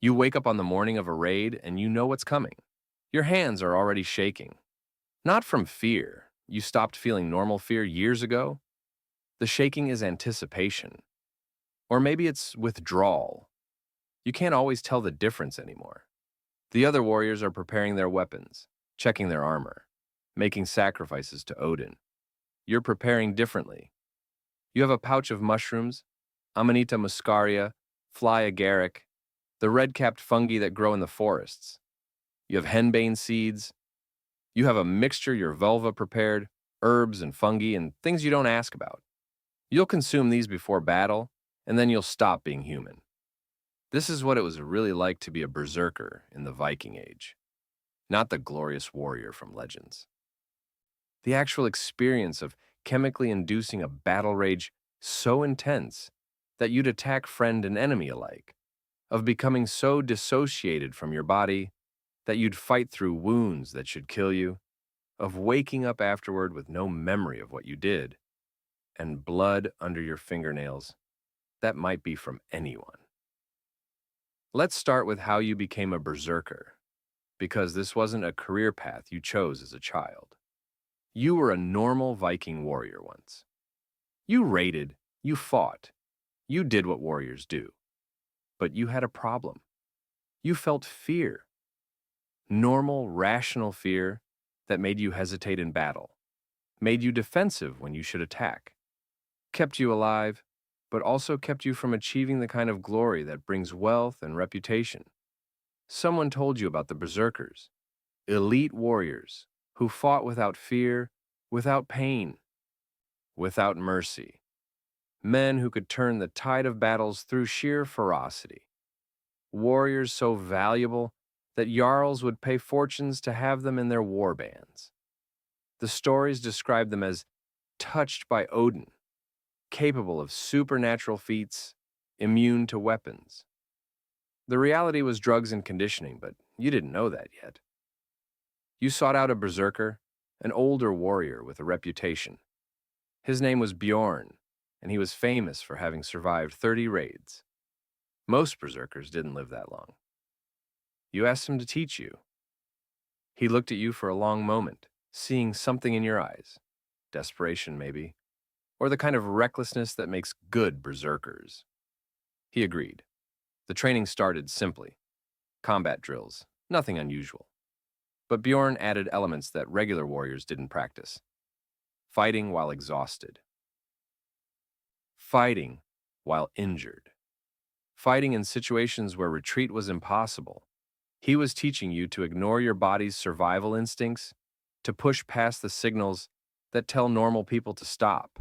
You wake up on the morning of a raid and you know what's coming. Your hands are already shaking. Not from fear. You stopped feeling normal fear years ago. The shaking is anticipation. Or maybe it's withdrawal. You can't always tell the difference anymore. The other warriors are preparing their weapons, checking their armor, making sacrifices to Odin. You're preparing differently. You have a pouch of mushrooms, Amanita muscaria, fly agaric, the red-capped fungi that grow in the forests. You have henbane seeds. You have a mixture your vulva prepared, herbs and fungi and things you don't ask about. You'll consume these before battle, and then you'll stop being human. This is what it was really like to be a berserker in the Viking Age, not the glorious warrior from legends. The actual experience of chemically inducing a battle rage so intense that you'd attack friend and enemy alike, of becoming so dissociated from your body that you'd fight through wounds that should kill you, of waking up afterward with no memory of what you did, and blood under your fingernails that might be from anyone. Let's start with how you became a berserker, because this wasn't a career path you chose as a child. You were a normal Viking warrior once. You raided, you fought, you did what warriors do. But you had a problem. You felt fear. Normal, rational fear that made you hesitate in battle, made you defensive when you should attack, kept you alive, but also kept you from achieving the kind of glory that brings wealth and reputation. Someone told you about the Berserkers, elite warriors who fought without fear, without pain, without mercy. Men who could turn the tide of battles through sheer ferocity. Warriors so valuable that jarls would pay fortunes to have them in their war bands. The stories describe them as touched by Odin, capable of supernatural feats, immune to weapons. The reality was drugs and conditioning, but you didn't know that yet. You sought out a berserker, an older warrior with a reputation. His name was Bjorn, and he was famous for having survived 30 raids. Most berserkers didn't live that long. You asked him to teach you. He looked at you for a long moment, seeing something in your eyes. Desperation, maybe, or the kind of recklessness that makes good berserkers. He agreed. The training started simply. Combat drills, nothing unusual. But Bjorn added elements that regular warriors didn't practice. Fighting while exhausted. Fighting while injured. Fighting in situations where retreat was impossible. He was teaching you to ignore your body's survival instincts, to push past the signals that tell normal people to stop.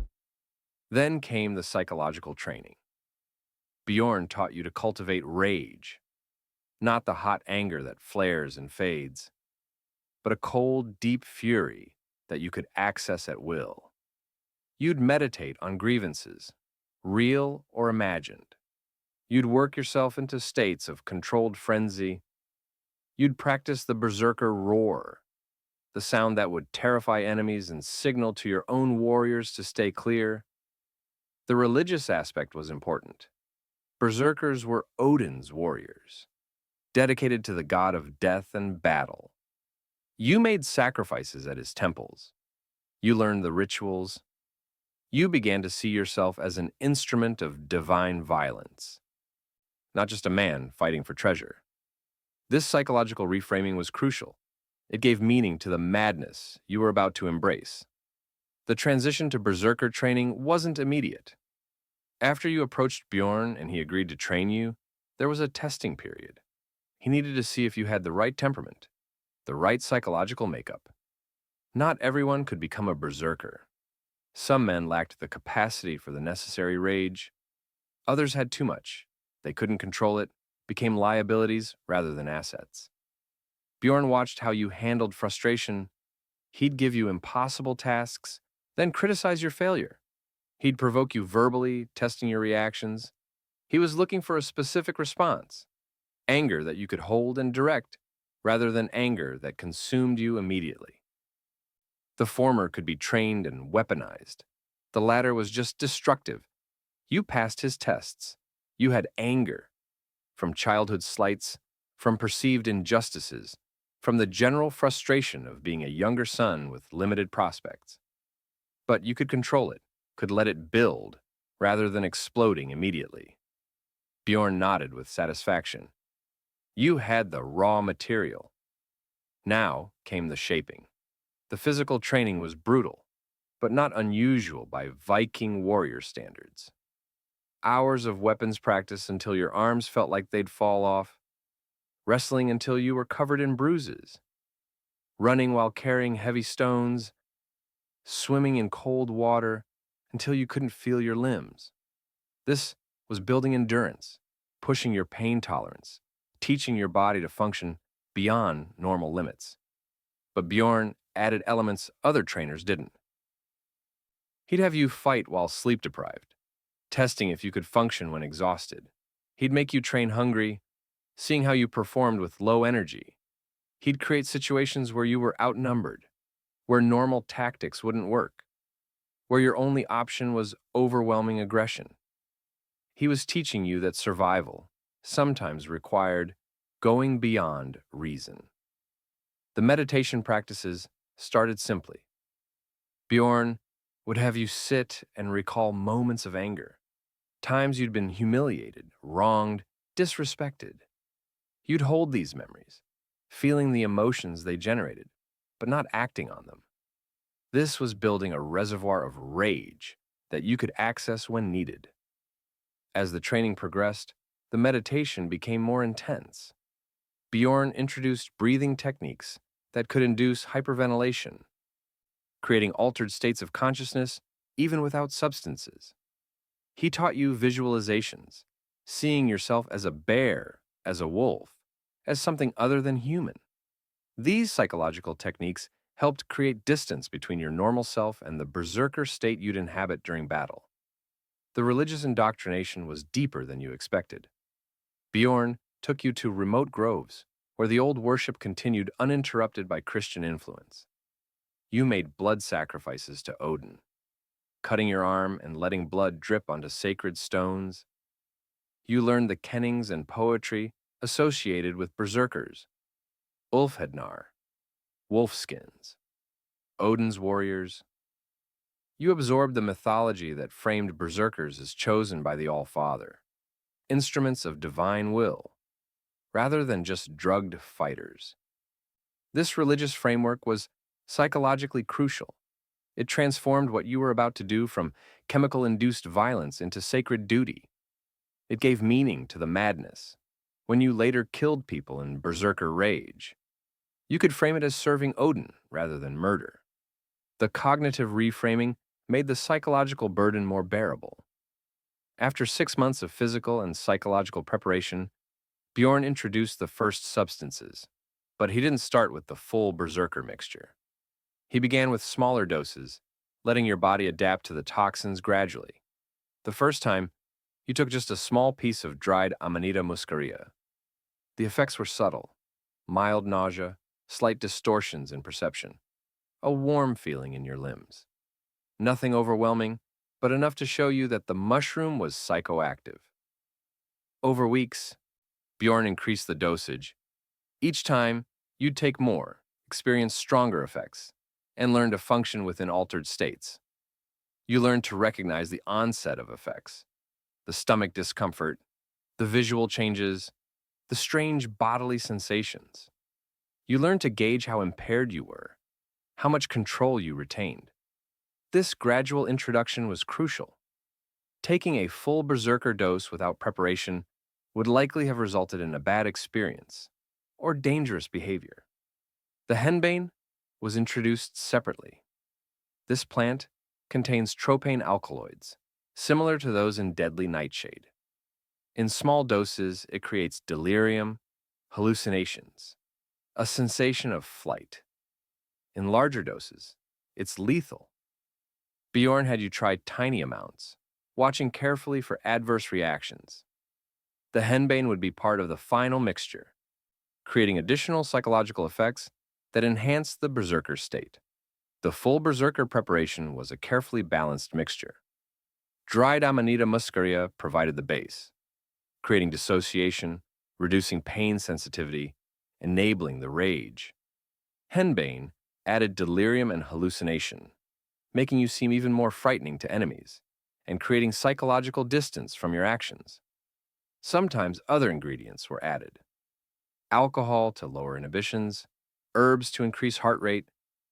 Then came the psychological training. Bjorn taught you to cultivate rage, not the hot anger that flares and fades, but a cold, deep fury that you could access at will. You'd meditate on grievances, real or imagined. You'd work yourself into states of controlled frenzy. You'd practice the berserker roar, the sound that would terrify enemies and signal to your own warriors to stay clear. The religious aspect was important. Berserkers were Odin's warriors, dedicated to the god of death and battle. You made sacrifices at his temples. You learned the rituals. You began to see yourself as an instrument of divine violence, not just a man fighting for treasure. This psychological reframing was crucial. It gave meaning to the madness you were about to embrace. The transition to berserker training wasn't immediate. After you approached Bjorn and he agreed to train you, there was a testing period. He needed to see if you had the right temperament, the right psychological makeup. Not everyone could become a berserker. Some men lacked the capacity for the necessary rage. Others had too much. They couldn't control it, became liabilities rather than assets. Bjorn watched how you handled frustration. He'd give you impossible tasks, then criticize your failure. He'd provoke you verbally, testing your reactions. He was looking for a specific response, anger that you could hold and direct, rather than anger that consumed you immediately. The former could be trained and weaponized. The latter was just destructive. You passed his tests. You had anger. from childhood slights, from perceived injustices, from the general frustration of being a younger son with limited prospects. But you could control it, could let it build, rather than exploding immediately. Bjorn nodded with satisfaction. You had the raw material. Now came the shaping. The physical training was brutal, but not unusual by Viking warrior standards. Hours of weapons practice until your arms felt like they'd fall off, wrestling until you were covered in bruises, running while carrying heavy stones, swimming in cold water until you couldn't feel your limbs. This was building endurance, pushing your pain tolerance, teaching your body to function beyond normal limits. But Bjorn added elements other trainers didn't. He'd have you fight while sleep-deprived, testing if you could function when exhausted. He'd make you train hungry, seeing how you performed with low energy. He'd create situations where you were outnumbered, where normal tactics wouldn't work, where your only option was overwhelming aggression. He was teaching you that survival sometimes required going beyond reason. The meditation practices started simply. Bjorn would have you sit and recall moments of anger, times you'd been humiliated, wronged, disrespected. You'd hold these memories, feeling the emotions they generated, but not acting on them. This was building a reservoir of rage that you could access when needed. As the training progressed, the meditation became more intense. Bjorn introduced breathing techniques that could induce hyperventilation, creating altered states of consciousness even without substances. He taught you visualizations, seeing yourself as a bear, as a wolf, as something other than human. These psychological techniques helped create distance between your normal self and the berserker state you'd inhabit during battle. The religious indoctrination was deeper than you expected. Bjorn took you to remote groves, where the old worship continued uninterrupted by Christian influence. You made blood sacrifices to Odin, cutting your arm and letting blood drip onto sacred stones. You learned the kennings and poetry associated with berserkers, Ulfhednar, wolfskins, Odin's warriors. You absorbed the mythology that framed berserkers as chosen by the All-Father, instruments of divine will, rather than just drugged fighters. This religious framework was psychologically crucial. It transformed what you were about to do from chemical-induced violence into sacred duty. It gave meaning to the madness. When you later killed people in berserker rage, you could frame it as serving Odin rather than murder. The cognitive reframing made the psychological burden more bearable. After 6 months of physical and psychological preparation, Bjorn introduced the first substances, but he didn't start with the full berserker mixture. He began with smaller doses, letting your body adapt to the toxins gradually. The first time, you took just a small piece of dried Amanita muscaria. The effects were subtle: mild nausea, slight distortions in perception, a warm feeling in your limbs. Nothing overwhelming, but enough to show you that the mushroom was psychoactive. Over weeks, Bjorn increased the dosage. Each time, you'd take more, experience stronger effects, and learn to function within altered states. You learned to recognize the onset of effects, the stomach discomfort, the visual changes, the strange bodily sensations. You learned to gauge how impaired you were, how much control you retained. This gradual introduction was crucial. Taking a full berserker dose without preparation would likely have resulted in a bad experience or dangerous behavior. The henbane was introduced separately. This plant contains tropane alkaloids, similar to those in deadly nightshade. In small doses, it creates delirium, hallucinations, a sensation of flight. In larger doses, it's lethal. Bjorn had you try tiny amounts, watching carefully for adverse reactions. The henbane would be part of the final mixture, creating additional psychological effects that enhanced the berserker state. The full berserker preparation was a carefully balanced mixture. Dried Amanita muscaria provided the base, creating dissociation, reducing pain sensitivity, enabling the rage. Henbane added delirium and hallucination, making you seem even more frightening to enemies, and creating psychological distance from your actions. Sometimes other ingredients were added: alcohol to lower inhibitions, herbs to increase heart rate,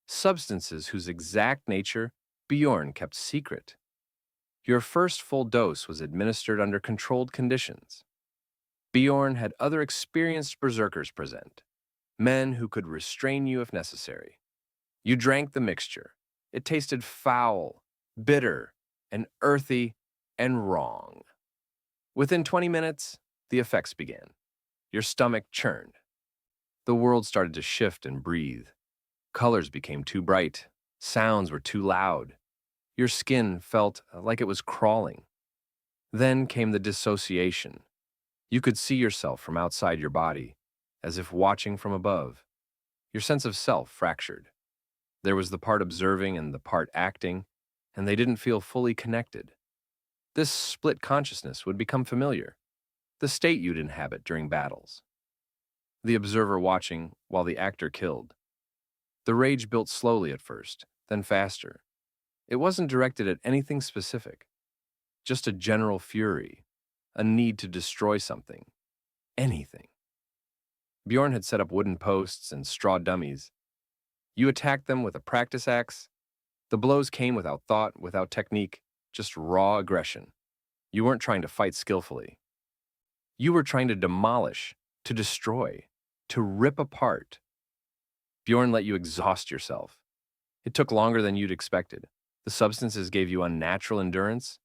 substances whose exact nature Bjorn kept secret. Your first full dose was administered under controlled conditions. Bjorn had other experienced berserkers present, men who could restrain you if necessary. You drank the mixture. It tasted foul, bitter, and earthy, and wrong. Within 20 minutes, the effects began. Your stomach churned. The world started to shift and breathe. Colors became too bright. Sounds were too loud. Your skin felt like it was crawling. Then came the dissociation. You could see yourself from outside your body, as if watching from above. Your sense of self fractured. There was the part observing and the part acting, and they didn't feel fully connected. This split consciousness would become familiar, the state you'd inhabit during battles. The observer watching while the actor killed. The rage built slowly at first, then faster. It wasn't directed at anything specific, just a general fury, a need to destroy something, anything. Bjorn had set up wooden posts and straw dummies. You attacked them with a practice axe. The blows came without thought, without technique, just raw aggression. You weren't trying to fight skillfully. You were trying to demolish, to destroy, to rip apart. Bjorn let you exhaust yourself. It took longer than you'd expected. The substances gave you unnatural endurance.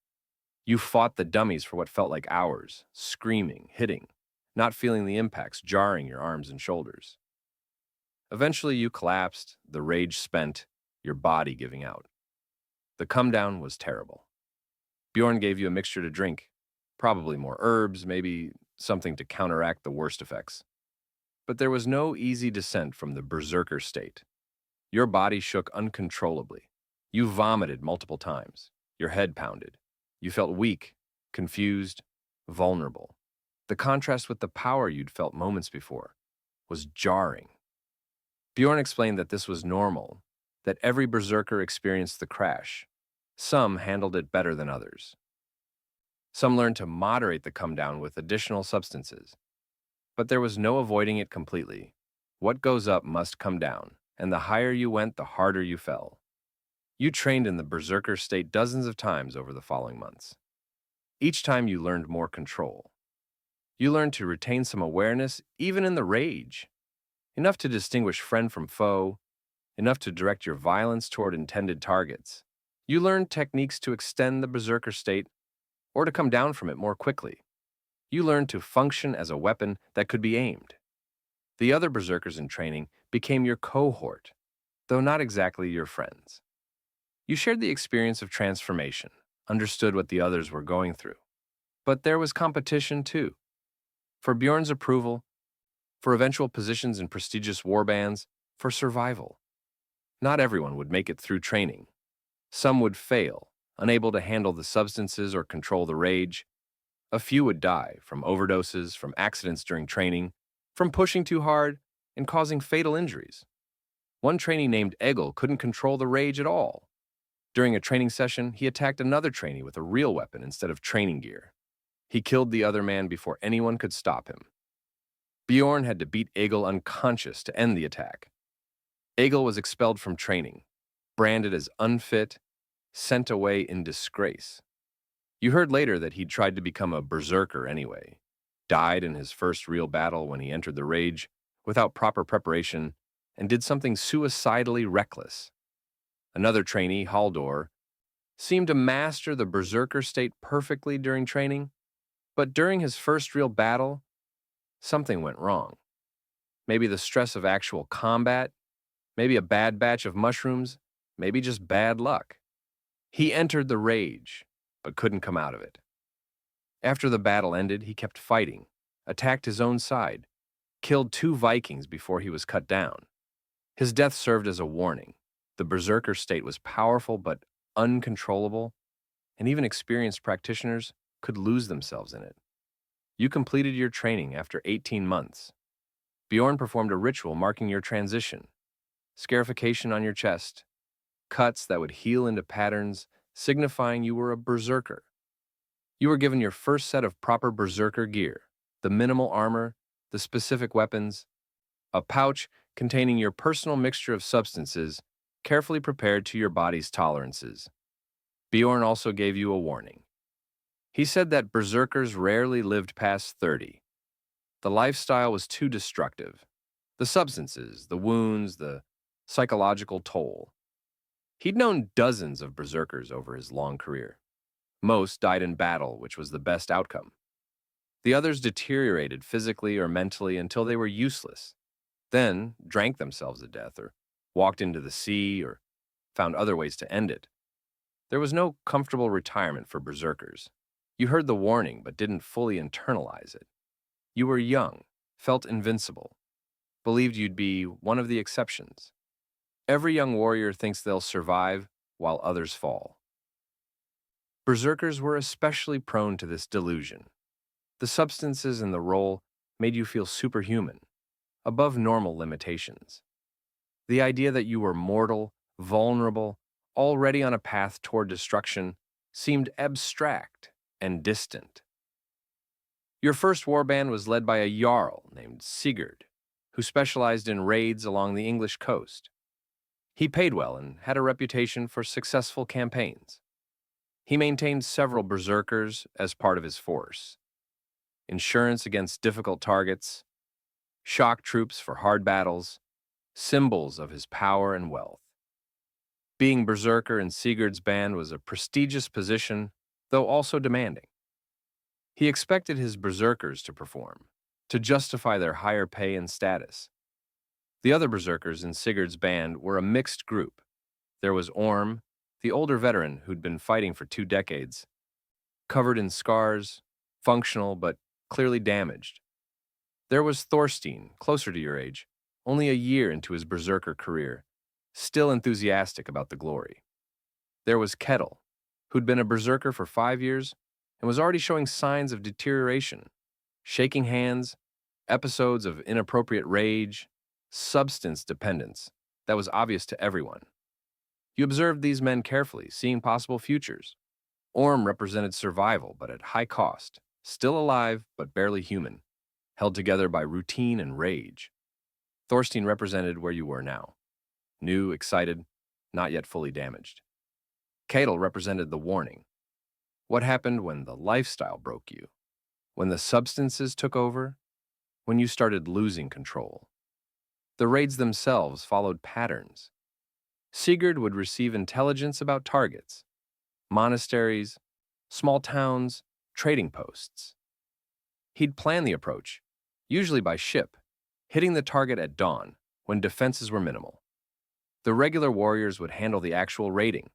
You fought the dummies for what felt like hours, screaming, hitting, not feeling the impacts jarring your arms and shoulders. Eventually you collapsed, the rage spent, your body giving out. The come down was terrible. Bjorn gave you a mixture to drink, probably more herbs, maybe something to counteract the worst effects. But there was no easy descent from the berserker state. Your body shook uncontrollably. You vomited multiple times. Your head pounded. You felt weak, confused, vulnerable. The contrast with the power you'd felt moments before was jarring. Bjorn explained that this was normal, that every berserker experienced the crash. Some handled it better than others. Some learned to moderate the come down with additional substances. But there was no avoiding it completely. What goes up must come down, and the higher you went, the harder you fell. You trained in the berserker state dozens of times over the following months. Each time you learned more control. You learned to retain some awareness even in the rage. Enough to distinguish friend from foe, enough to direct your violence toward intended targets. You learned techniques to extend the berserker state or to come down from it more quickly. You learned to function as a weapon that could be aimed. The other berserkers in training became your cohort, though not exactly your friends. You shared the experience of transformation, understood what the others were going through. But there was competition too. For Bjorn's approval, for eventual positions in prestigious warbands, for survival. Not everyone would make it through training. Some would fail, unable to handle the substances or control the rage. A few would die from overdoses, from accidents during training, from pushing too hard and causing fatal injuries. One trainee named Egil couldn't control the rage at all. During a training session, he attacked another trainee with a real weapon instead of training gear. He killed the other man before anyone could stop him. Bjorn had to beat Egil unconscious to end the attack. Egil was expelled from training, branded as unfit, sent away in disgrace. You heard later that he'd tried to become a berserker anyway, died in his first real battle when he entered the rage without proper preparation, and did something suicidally reckless. Another trainee, Haldor, seemed to master the berserker state perfectly during training, but during his first real battle, something went wrong. Maybe the stress of actual combat, maybe a bad batch of mushrooms, maybe just bad luck. He entered the rage, but couldn't come out of it. After the battle ended, he kept fighting, attacked his own side, killed 2 Vikings before he was cut down. His death served as a warning. The berserker state was powerful but uncontrollable, and even experienced practitioners could lose themselves in it. You completed your training after 18 months. Bjorn performed a ritual marking your transition, scarification on your chest, cuts that would heal into patterns, signifying you were a berserker. You were given your first set of proper berserker gear, the minimal armor, the specific weapons, a pouch containing your personal mixture of substances, carefully prepared to your body's tolerances. Bjorn also gave you a warning. He said that berserkers rarely lived past 30. The lifestyle was too destructive. The substances, the wounds, the psychological toll. He'd known dozens of berserkers over his long career. Most died in battle, which was the best outcome. The others deteriorated physically or mentally until they were useless, then drank themselves to death or walked into the sea or found other ways to end it. There was no comfortable retirement for berserkers. You heard the warning but didn't fully internalize it. You were young, felt invincible, believed you'd be one of the exceptions. Every young warrior thinks they'll survive while others fall. Berserkers were especially prone to this delusion. The substances in the role made you feel superhuman, above normal limitations. The idea that you were mortal, vulnerable, already on a path toward destruction seemed abstract and distant. Your first warband was led by a jarl named Sigurd, who specialized in raids along the English coast. He paid well and had a reputation for successful campaigns. He maintained several berserkers as part of his force. Insurance against difficult targets, shock troops for hard battles, symbols of his power and wealth. Being berserker in Sigurd's band was a prestigious position, though also demanding. He expected his berserkers to perform, to justify their higher pay and status. The other berserkers in Sigurd's band were a mixed group. There was Orm, the older veteran who'd been fighting for 2 decades, covered in scars, functional but clearly damaged. There was Thorstein, closer to your age, only a year into his berserker career, still enthusiastic about the glory. There was Kettle, who'd been a berserker for 5 years and was already showing signs of deterioration, shaking hands, episodes of inappropriate rage, substance dependence that was obvious to everyone. You observed these men carefully, seeing possible futures. Orm represented survival, but at high cost, still alive but barely human, held together by routine and rage. Thorstein represented where you were now, new, excited, not yet fully damaged. Cadel represented the warning. What happened when the lifestyle broke you? When the substances took over? When you started losing control? The raids themselves followed patterns. Sigurd would receive intelligence about targets, monasteries, small towns, trading posts. He'd plan the approach, usually by ship, hitting the target at dawn when defenses were minimal. The regular warriors would handle the actual raiding,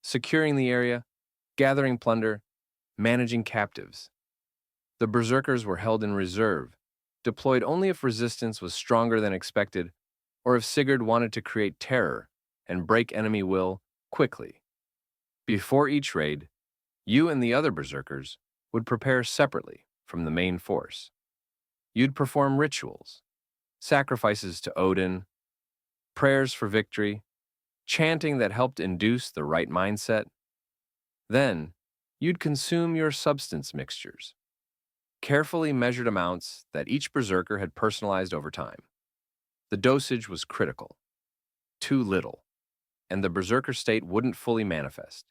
securing the area, gathering plunder, managing captives. The berserkers were held in reserve, deployed only if resistance was stronger than expected or if Sigurd wanted to create terror and break enemy will quickly. Before each raid, you and the other berserkers would prepare separately from the main force. You'd perform rituals, sacrifices to Odin, prayers for victory, chanting that helped induce the right mindset. Then, you'd consume your substance mixtures, carefully measured amounts that each berserker had personalized over time. The dosage was critical. Too little, and the berserker state wouldn't fully manifest.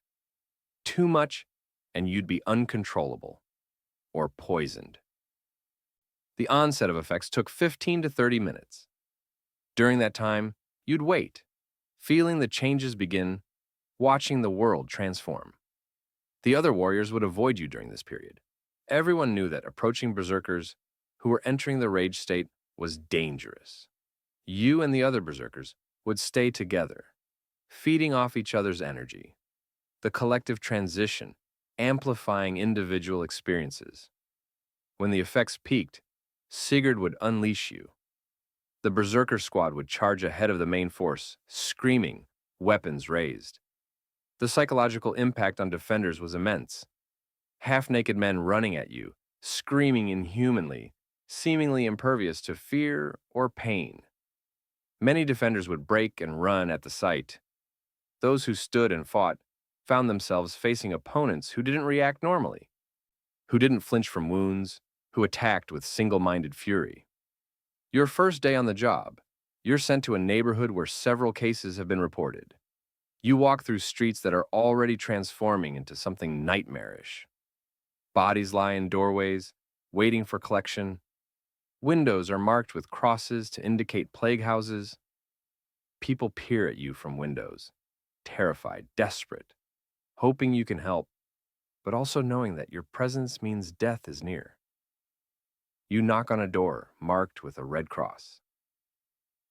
Too much, and you'd be uncontrollable, or poisoned. The onset of effects took 15 to 30 minutes. During that time, you'd wait, feeling the changes begin, watching the world transform. The other warriors would avoid you during this period. Everyone knew that approaching berserkers who were entering the rage state was dangerous. You and the other berserkers would stay together, feeding off each other's energy. The collective transition, amplifying individual experiences. When the effects peaked, Sigurd would unleash you. The berserker squad would charge ahead of the main force, screaming, weapons raised. The psychological impact on defenders was immense. Half-naked men running at you, screaming inhumanly, seemingly impervious to fear or pain. Many defenders would break and run at the sight. Those who stood and fought found themselves facing opponents who didn't react normally, who didn't flinch from wounds, who attacked with single-minded fury. Your first day on the job, you're sent to a neighborhood where several cases have been reported. You walk through streets that are already transforming into something nightmarish. Bodies lie in doorways, waiting for collection. Windows are marked with crosses to indicate plague houses. People peer at you from windows, terrified, desperate, hoping you can help, but also knowing that your presence means death is near. You knock on a door marked with a red cross.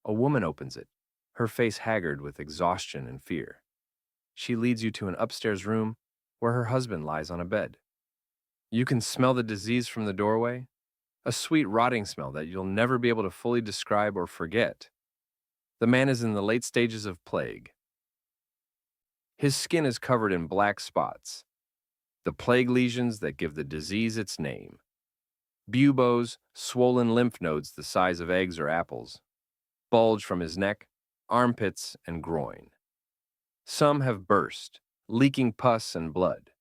A woman opens it, her face haggard with exhaustion and fear. She leads you to an upstairs room where her husband lies on a bed. You can smell the disease from the doorway, a sweet rotting smell that you'll never be able to fully describe or forget. The man is in the late stages of plague. His skin is covered in black spots, the plague lesions that give the disease its name. Buboes, swollen lymph nodes the size of eggs or apples, bulge from his neck, armpits, and groin. Some have burst, leaking pus and blood.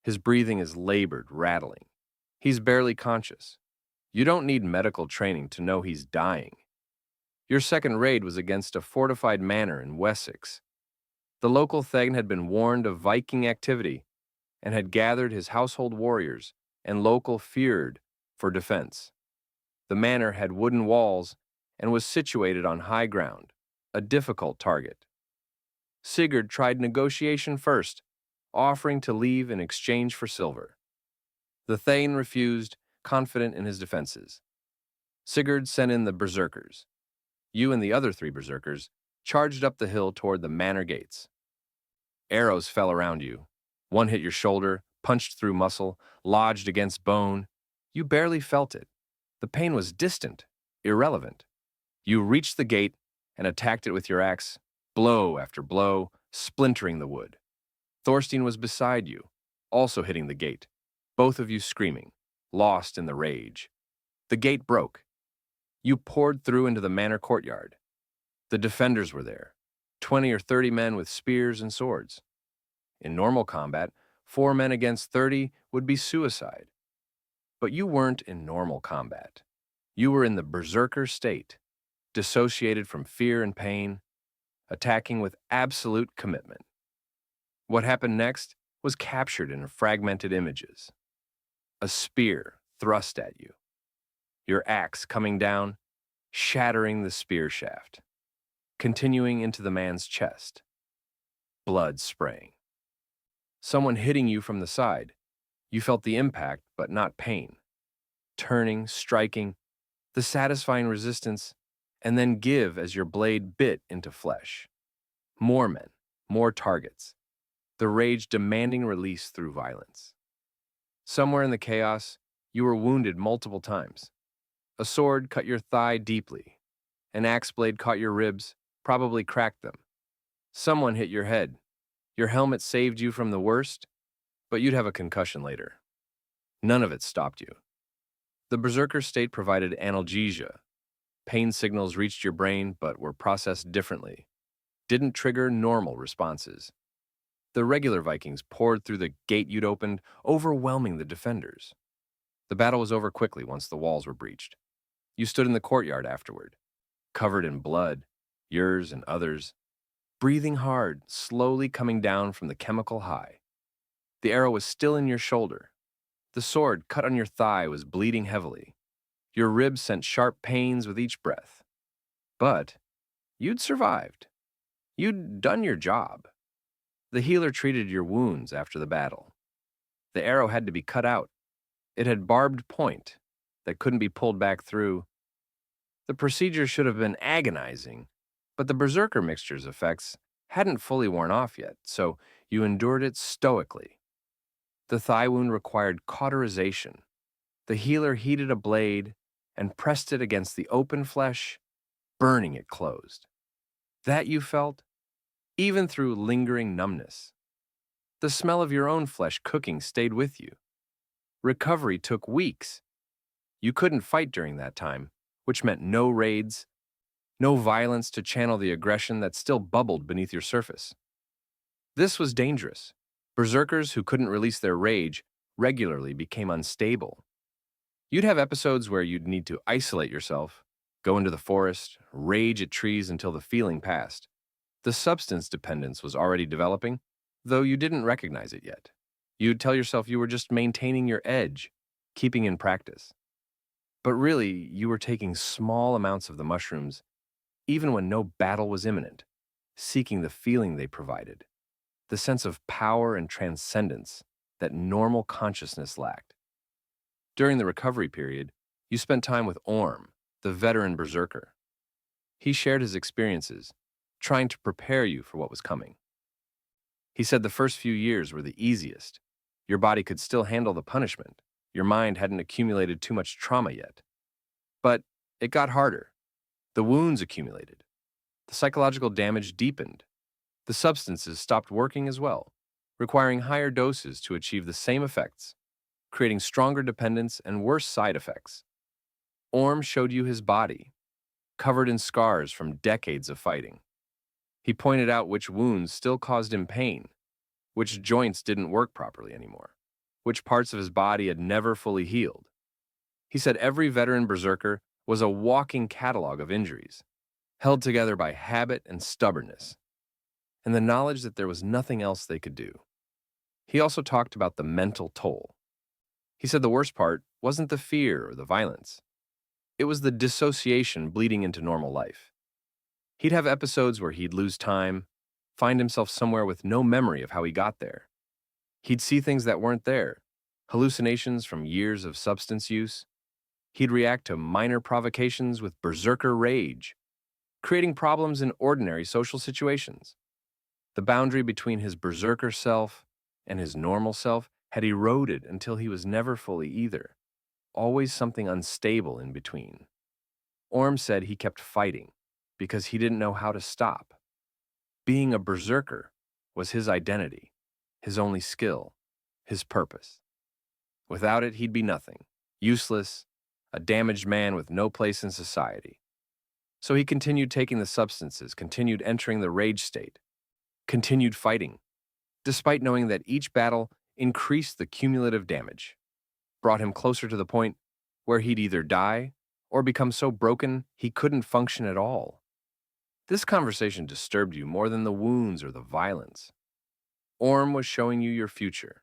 His breathing is labored, rattling. He's barely conscious. You don't need medical training to know he's dying. Your second raid was against a fortified manor in Wessex. The local thegn had been warned of Viking activity and had gathered his household warriors and local fyrd for defense. The manor had wooden walls and was situated on high ground, a difficult target. Sigurd tried negotiation first, offering to leave in exchange for silver. The thegn refused, confident in his defenses. Sigurd sent in the Berserkers. You and the other 3 Berserkers charged up the hill toward the manor gates. Arrows fell around you. One hit your shoulder, punched through muscle, lodged against bone. You barely felt it. The pain was distant, irrelevant. You reached the gate and attacked it with your axe, blow after blow, splintering the wood. Thorstein was beside you, also hitting the gate, both of you screaming, lost in the rage. The gate broke. You poured through into the manor courtyard. The defenders were there, 20 or 30 men with spears and swords. In normal combat, 4 men against 30 would be suicide. But you weren't in normal combat. You were in the berserker state, dissociated from fear and pain, attacking with absolute commitment. What happened next was captured in fragmented images. A spear thrust at you. Your axe coming down, shattering the spear shaft, continuing into the man's chest. Blood spraying. Someone hitting you from the side. You felt the impact, but not pain. Turning, striking, the satisfying resistance, and then give as your blade bit into flesh. More men, more targets. The rage demanding release through violence. Somewhere in the chaos, you were wounded multiple times. A sword cut your thigh deeply. An axe blade caught your ribs, probably cracked them. Someone hit your head. Your helmet saved you from the worst, but you'd have a concussion later. None of it stopped you. The berserker state provided analgesia. Pain signals reached your brain but were processed differently. Didn't trigger normal responses. The regular Vikings poured through the gate you'd opened, overwhelming the defenders. The battle was over quickly once the walls were breached. You stood in the courtyard afterward, covered in blood, yours and others, breathing hard, slowly coming down from the chemical high. The arrow was still in your shoulder. The sword cut on your thigh was bleeding heavily. Your ribs sent sharp pains with each breath. But you'd survived. You'd done your job. The healer treated your wounds after the battle. The arrow had to be cut out. It had barbed point that couldn't be pulled back through. The procedure should have been agonizing, but the Berserker mixture's effects hadn't fully worn off yet, so you endured it stoically. The thigh wound required cauterization. The healer heated a blade and pressed it against the open flesh, burning it closed. That you felt, even through lingering numbness. The smell of your own flesh cooking stayed with you. Recovery took weeks. You couldn't fight during that time, which meant no raids, no violence to channel the aggression that still bubbled beneath your surface. This was dangerous. Berserkers who couldn't release their rage regularly became unstable. You'd have episodes where you'd need to isolate yourself, go into the forest, rage at trees until the feeling passed. The substance dependence was already developing, though you didn't recognize it yet. You'd tell yourself you were just maintaining your edge, keeping in practice. But really, you were taking small amounts of the mushrooms, even when no battle was imminent, seeking the feeling they provided, the sense of power and transcendence that normal consciousness lacked. During the recovery period, you spent time with Orm, the veteran berserker. He shared his experiences, trying to prepare you for what was coming. He said the first few years were the easiest. Your body could still handle the punishment. Your mind hadn't accumulated too much trauma yet. But it got harder. The wounds accumulated. The psychological damage deepened. The substances stopped working as well, requiring higher doses to achieve the same effects, creating stronger dependence and worse side effects. Orm showed you his body, covered in scars from decades of fighting. He pointed out which wounds still caused him pain, which joints didn't work properly anymore, which parts of his body had never fully healed. He said every veteran berserker was a walking catalog of injuries, held together by habit and stubbornness, and the knowledge that there was nothing else they could do. He also talked about the mental toll. He said the worst part wasn't the fear or the violence. It was the dissociation bleeding into normal life. He'd have episodes where he'd lose time, find himself somewhere with no memory of how he got there. He'd see things that weren't there, hallucinations from years of substance use. He'd react to minor provocations with berserker rage, creating problems in ordinary social situations. The boundary between his berserker self and his normal self had eroded until he was never fully either, always something unstable in between. Orm said he kept fighting because he didn't know how to stop. Being a berserker was his identity, his only skill, his purpose. Without it, he'd be nothing, useless, a damaged man with no place in society. So he continued taking the substances, continued entering the rage state, continued fighting, despite knowing that each battle increased the cumulative damage, brought him closer to the point where he'd either die or become so broken he couldn't function at all. This conversation disturbed you more than the wounds or the violence. Orm was showing you your future.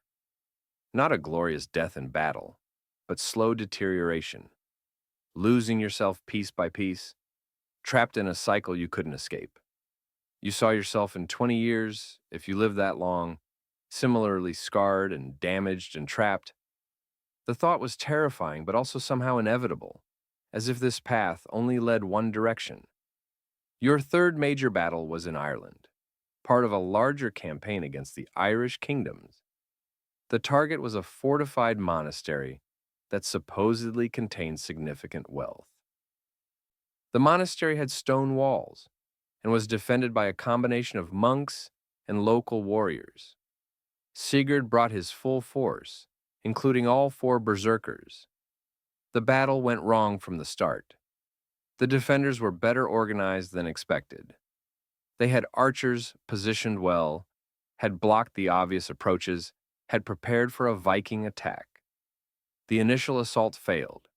Not a glorious death in battle, but slow deterioration. Losing yourself piece by piece, trapped in a cycle you couldn't escape. You saw yourself in 20 years, if you lived that long, similarly scarred and damaged and trapped. The thought was terrifying, but also somehow inevitable, as if this path only led one direction. Your third major battle was in Ireland, part of a larger campaign against the Irish kingdoms. The target was a fortified monastery that supposedly contained significant wealth. The monastery had stone walls and was defended by a combination of monks and local warriors. Sigurd brought his full force, including all 4 berserkers. The battle went wrong from the start. The defenders were better organized than expected. They had archers positioned well, had blocked the obvious approaches, had prepared for a Viking attack. The initial assault failed,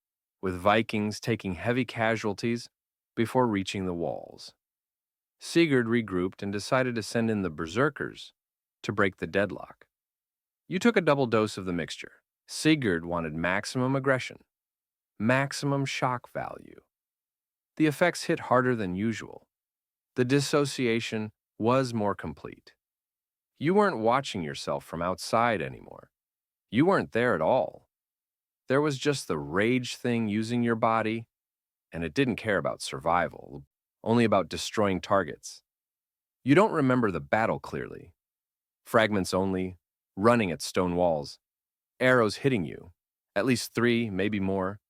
with Vikings taking heavy casualties before reaching the walls. Sigurd regrouped and decided to send in the berserkers to break the deadlock. You took a double dose of the mixture. Sigurd wanted maximum aggression, maximum shock value. The effects hit harder than usual. The dissociation was more complete. You weren't watching yourself from outside anymore. You weren't there at all. There was just the rage thing using your body, and it didn't care about survival, only about destroying targets. You don't remember the battle clearly. Fragments only, running at stone walls, arrows hitting you, at least 3, maybe more,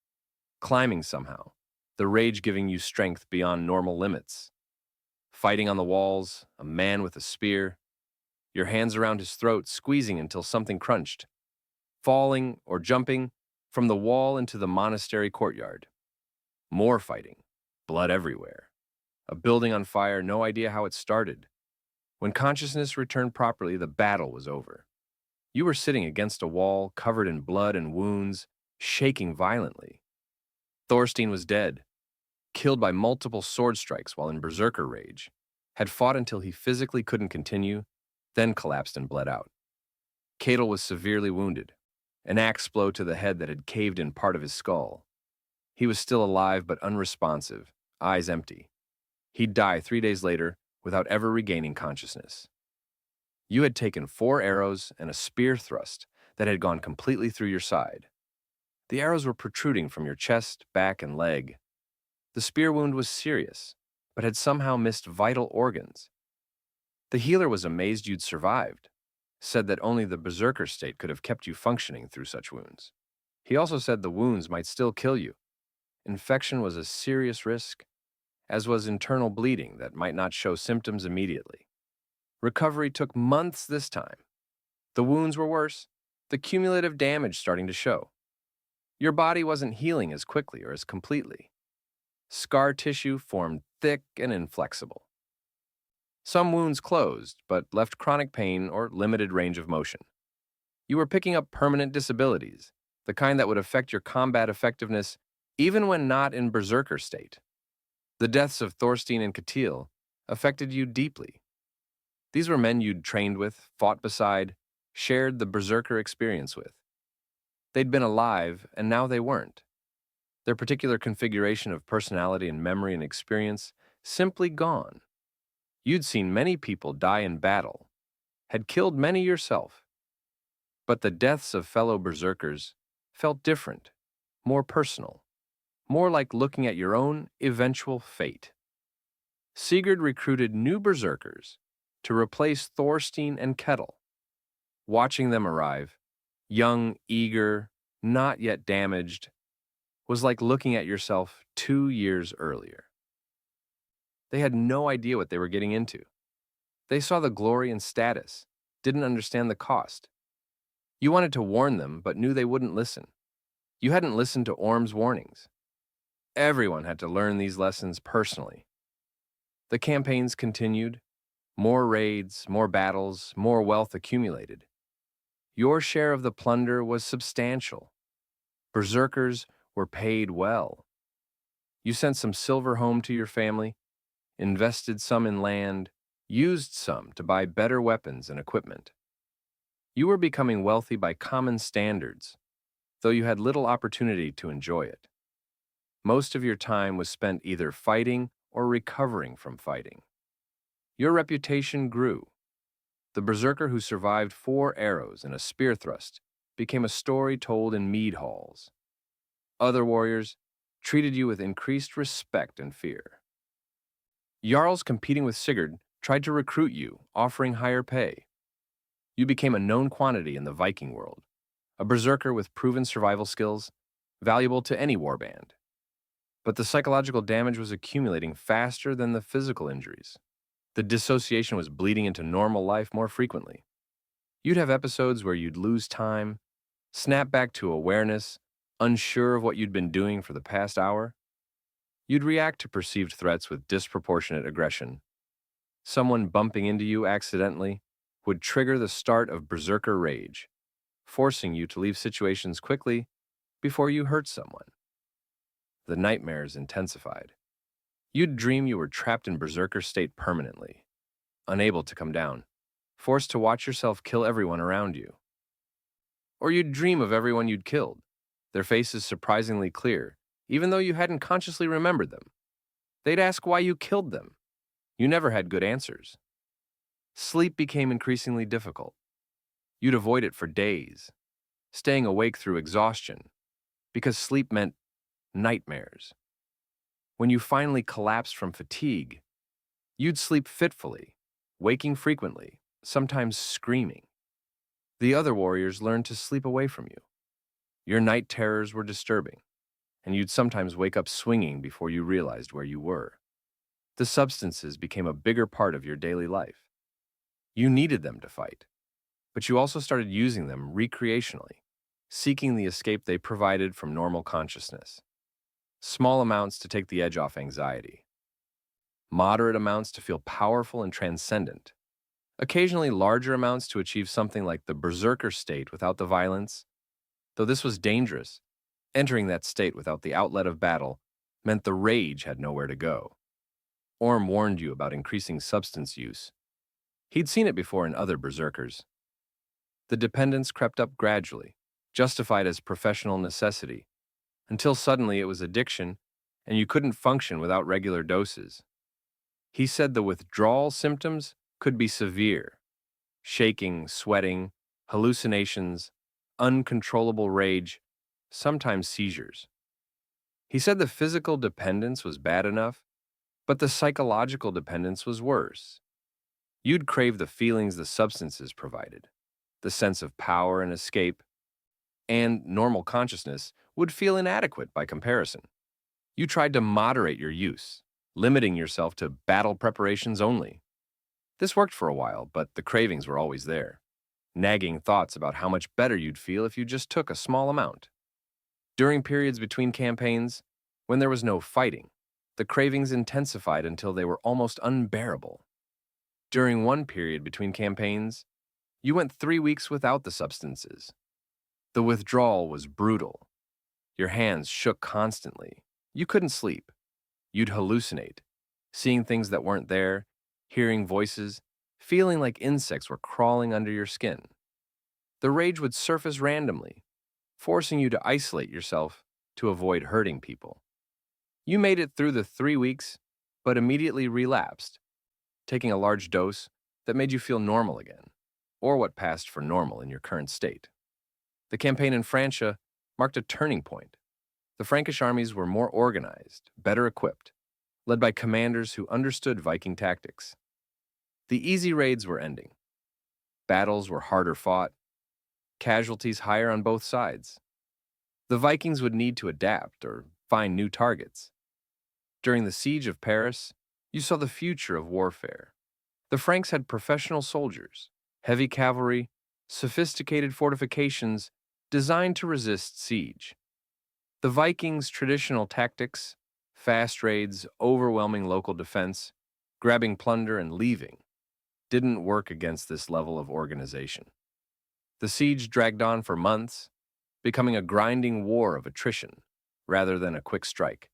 climbing somehow, the rage giving you strength beyond normal limits. Fighting on the walls, a man with a spear, your hands around his throat, squeezing until something crunched. falling or jumping from the wall into the monastery courtyard. More fighting, blood everywhere. A building on fire, no idea how it started. When consciousness returned properly, the battle was over. You were sitting against a wall, covered in blood and wounds, shaking violently. Thorstein was dead, killed by multiple sword strikes while in berserker rage, had fought until he physically couldn't continue, then collapsed and bled out. Ketil was severely wounded, an axe blow to the head that had caved in part of his skull. He was still alive but unresponsive, eyes empty. He'd die 3 days later without ever regaining consciousness. You had taken 4 arrows and a spear thrust that had gone completely through your side. The arrows were protruding from your chest, back, and leg. The spear wound was serious, but had somehow missed vital organs. The healer was amazed you'd survived, said that only the berserker state could have kept you functioning through such wounds. He also said the wounds might still kill you. Infection was a serious risk, as was internal bleeding that might not show symptoms immediately. Recovery took months this time. The wounds were worse, the cumulative damage starting to show. Your body wasn't healing as quickly or as completely. Scar tissue formed thick and inflexible. Some wounds closed, but left chronic pain or limited range of motion. You were picking up permanent disabilities, the kind that would affect your combat effectiveness even when not in berserker state. The deaths of Thorstein and Ketil affected you deeply. These were men you'd trained with, fought beside, shared the berserker experience with. They'd been alive, and now they weren't. Their particular configuration of personality and memory and experience simply gone. You'd seen many people die in battle, had killed many yourself. But the deaths of fellow berserkers felt different, more personal, more like looking at your own eventual fate. Sigurd recruited new berserkers to replace Thorstein and Ketil. Watching them arrive, young, eager, not yet damaged, was like looking at yourself 2 years earlier. They had no idea what they were getting into. They saw the glory and status, didn't understand the cost. You wanted to warn them, but knew they wouldn't listen. You hadn't listened to Orm's warnings. Everyone had to learn these lessons personally. The campaigns continued. More raids, more battles, more wealth accumulated. Your share of the plunder was substantial. Berserkers were paid well. You sent some silver home to your family, invested some in land, used some to buy better weapons and equipment. You were becoming wealthy by common standards, though you had little opportunity to enjoy it. Most of your time was spent either fighting or recovering from fighting. Your reputation grew. The berserker who survived 4 arrows and a spear thrust became a story told in mead halls. Other warriors treated you with increased respect and fear. Jarls competing with Sigurd tried to recruit you, offering higher pay. You became a known quantity in the Viking world, a berserker with proven survival skills, valuable to any warband. But the psychological damage was accumulating faster than the physical injuries. The dissociation was bleeding into normal life more frequently. You'd have episodes where you'd lose time, snap back to awareness, unsure of what you'd been doing for the past hour. You'd react to perceived threats with disproportionate aggression. Someone bumping into you accidentally would trigger the start of berserker rage, forcing you to leave situations quickly before you hurt someone. The nightmares intensified. You'd dream you were trapped in berserker state permanently, unable to come down, forced to watch yourself kill everyone around you. Or you'd dream of everyone you'd killed, their faces surprisingly clear, even though you hadn't consciously remembered them. They'd ask why you killed them. You never had good answers. Sleep became increasingly difficult. You'd avoid it for days, staying awake through exhaustion, because sleep meant nightmares. When you finally collapsed from fatigue, you'd sleep fitfully, waking frequently, sometimes screaming. The other warriors learned to sleep away from you. Your night terrors were disturbing, and you'd sometimes wake up swinging before you realized where you were. The substances became a bigger part of your daily life. You needed them to fight, but you also started using them recreationally. seeking the escape they provided from normal consciousness. Small amounts to take the edge off anxiety. Moderate amounts to feel powerful and transcendent. Occasionally larger amounts to achieve something like the Berserker state without the violence. Though this was dangerous, entering that state without the outlet of battle meant the rage had nowhere to go. Orm warned you about increasing substance use. He'd seen it before in other Berserkers. The dependence crept up gradually, justified as professional necessity, until suddenly it was addiction and you couldn't function without regular doses. He said the withdrawal symptoms could be severe: shaking, sweating, hallucinations, uncontrollable rage, sometimes seizures. He said the physical dependence was bad enough, but the psychological dependence was worse. You'd crave the feelings the substances provided, the sense of power and escape, and normal consciousness would feel inadequate by comparison. You tried to moderate your use, limiting yourself to battle preparations only. This worked for a while, but the cravings were always there. Nagging thoughts about how much better you'd feel if you just took a small amount. During periods between campaigns, when there was no fighting, the cravings intensified until they were almost unbearable. During one period between campaigns, you went 3 weeks without the substances. The withdrawal was brutal. Your hands shook constantly. You couldn't sleep. You'd hallucinate, seeing things that weren't there, hearing voices, feeling like insects were crawling under your skin. The rage would surface randomly, forcing you to isolate yourself to avoid hurting people. You made it through the 3 weeks, but immediately relapsed, taking a large dose that made you feel normal again, or what passed for normal in your current state. The campaign in Francia marked a turning point. The Frankish armies were more organized, better equipped, led by commanders who understood Viking tactics. The easy raids were ending. Battles were harder fought, casualties higher on both sides. The Vikings would need to adapt or find new targets. During the siege of Paris, you saw the future of warfare. The Franks had professional soldiers, heavy cavalry, sophisticated fortifications designed to resist siege. The Vikings' traditional tactics, fast raids, overwhelming local defense, grabbing plunder and leaving, didn't work against this level of organization. The siege dragged on for months, becoming a grinding war of attrition rather than a quick strike.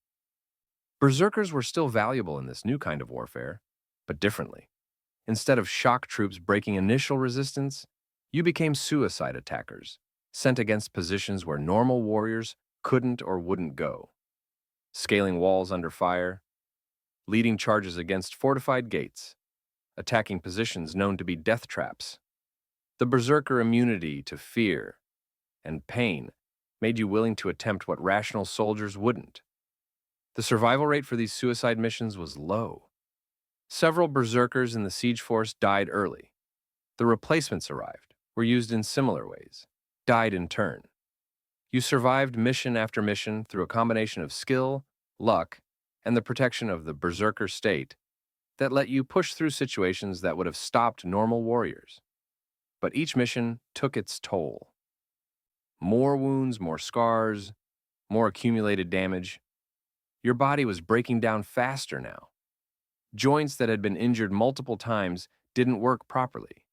Berserkers were still valuable in this new kind of warfare, but differently. Instead of shock troops breaking initial resistance, you became suicide attackers, sent against positions where normal warriors couldn't or wouldn't go. Scaling walls under fire, leading charges against fortified gates, attacking positions known to be death traps. The Berserker immunity to fear and pain made you willing to attempt what rational soldiers wouldn't. The survival rate for these suicide missions was low. Several Berserkers in the siege force died early. The replacements arrived, were used in similar ways, died in turn. You survived mission after mission through a combination of skill, luck, and the protection of the Berserker state that let you push through situations that would have stopped normal warriors. But each mission took its toll. More wounds, more scars, more accumulated damage. Your body was breaking down faster now. Joints that had been injured multiple times didn't work properly.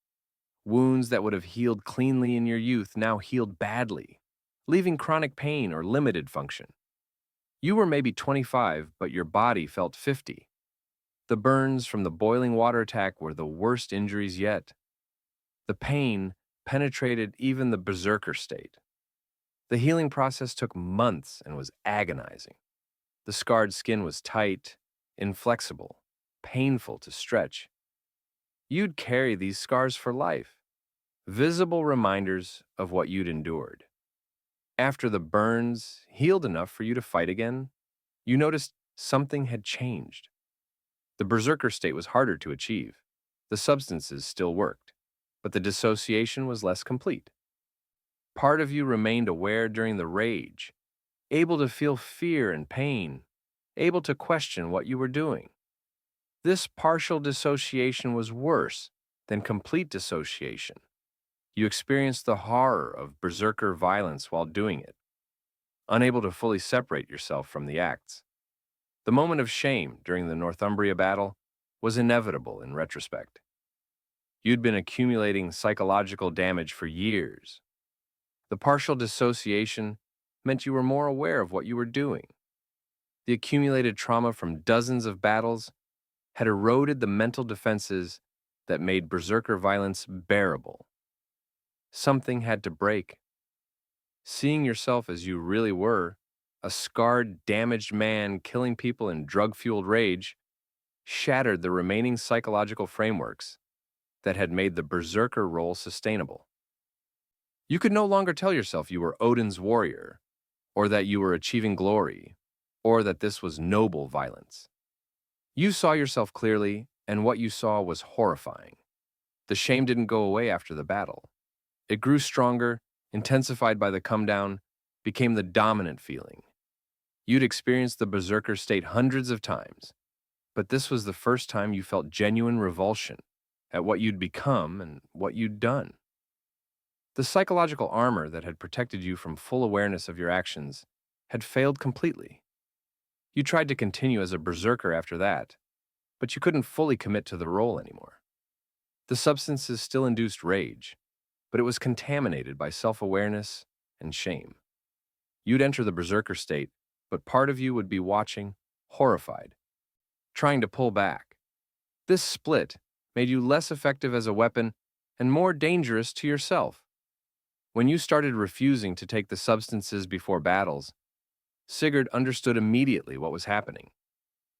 Wounds that would have healed cleanly in your youth now healed badly, leaving chronic pain or limited function. You were maybe 25, but your body felt 50. The burns from the boiling water attack were the worst injuries yet. The pain penetrated even the Berserker state. The healing process took months and was agonizing. The scarred skin was tight, inflexible, painful to stretch. You'd carry these scars for life, visible reminders of what you'd endured. After the burns healed enough for you to fight again, you noticed something had changed. The Berserker state was harder to achieve. The substances still worked, but the dissociation was less complete. Part of you remained aware during the rage, able to feel fear and pain, able to question what you were doing. This partial dissociation was worse than complete dissociation. You experienced the horror of berserker violence while doing it, unable to fully separate yourself from the acts. The moment of shame during the Northumbria battle was inevitable in retrospect. You'd been accumulating psychological damage for years. The partial dissociation meant you were more aware of what you were doing. The accumulated trauma from dozens of battles had eroded the mental defenses that made berserker violence bearable. Something had to break. Seeing yourself as you really were, a scarred, damaged man killing people in drug-fueled rage, shattered the remaining psychological frameworks that had made the berserker role sustainable. You could no longer tell yourself you were Odin's warrior, or that you were achieving glory, or that this was noble violence. You saw yourself clearly, and what you saw was horrifying. The shame didn't go away after the battle. It grew stronger, intensified by the come down, became the dominant feeling. You'd experienced the berserker state hundreds of times, but this was the first time you felt genuine revulsion at what you'd become and what you'd done. The psychological armor that had protected you from full awareness of your actions had failed completely. You tried to continue as a berserker after that, but you couldn't fully commit to the role anymore. The substances still induced rage, but it was contaminated by self-awareness and shame. You'd enter the berserker state, but part of you would be watching, horrified, trying to pull back. This split made you less effective as a weapon and more dangerous to yourself. When you started refusing to take the substances before battles, Sigurd understood immediately what was happening.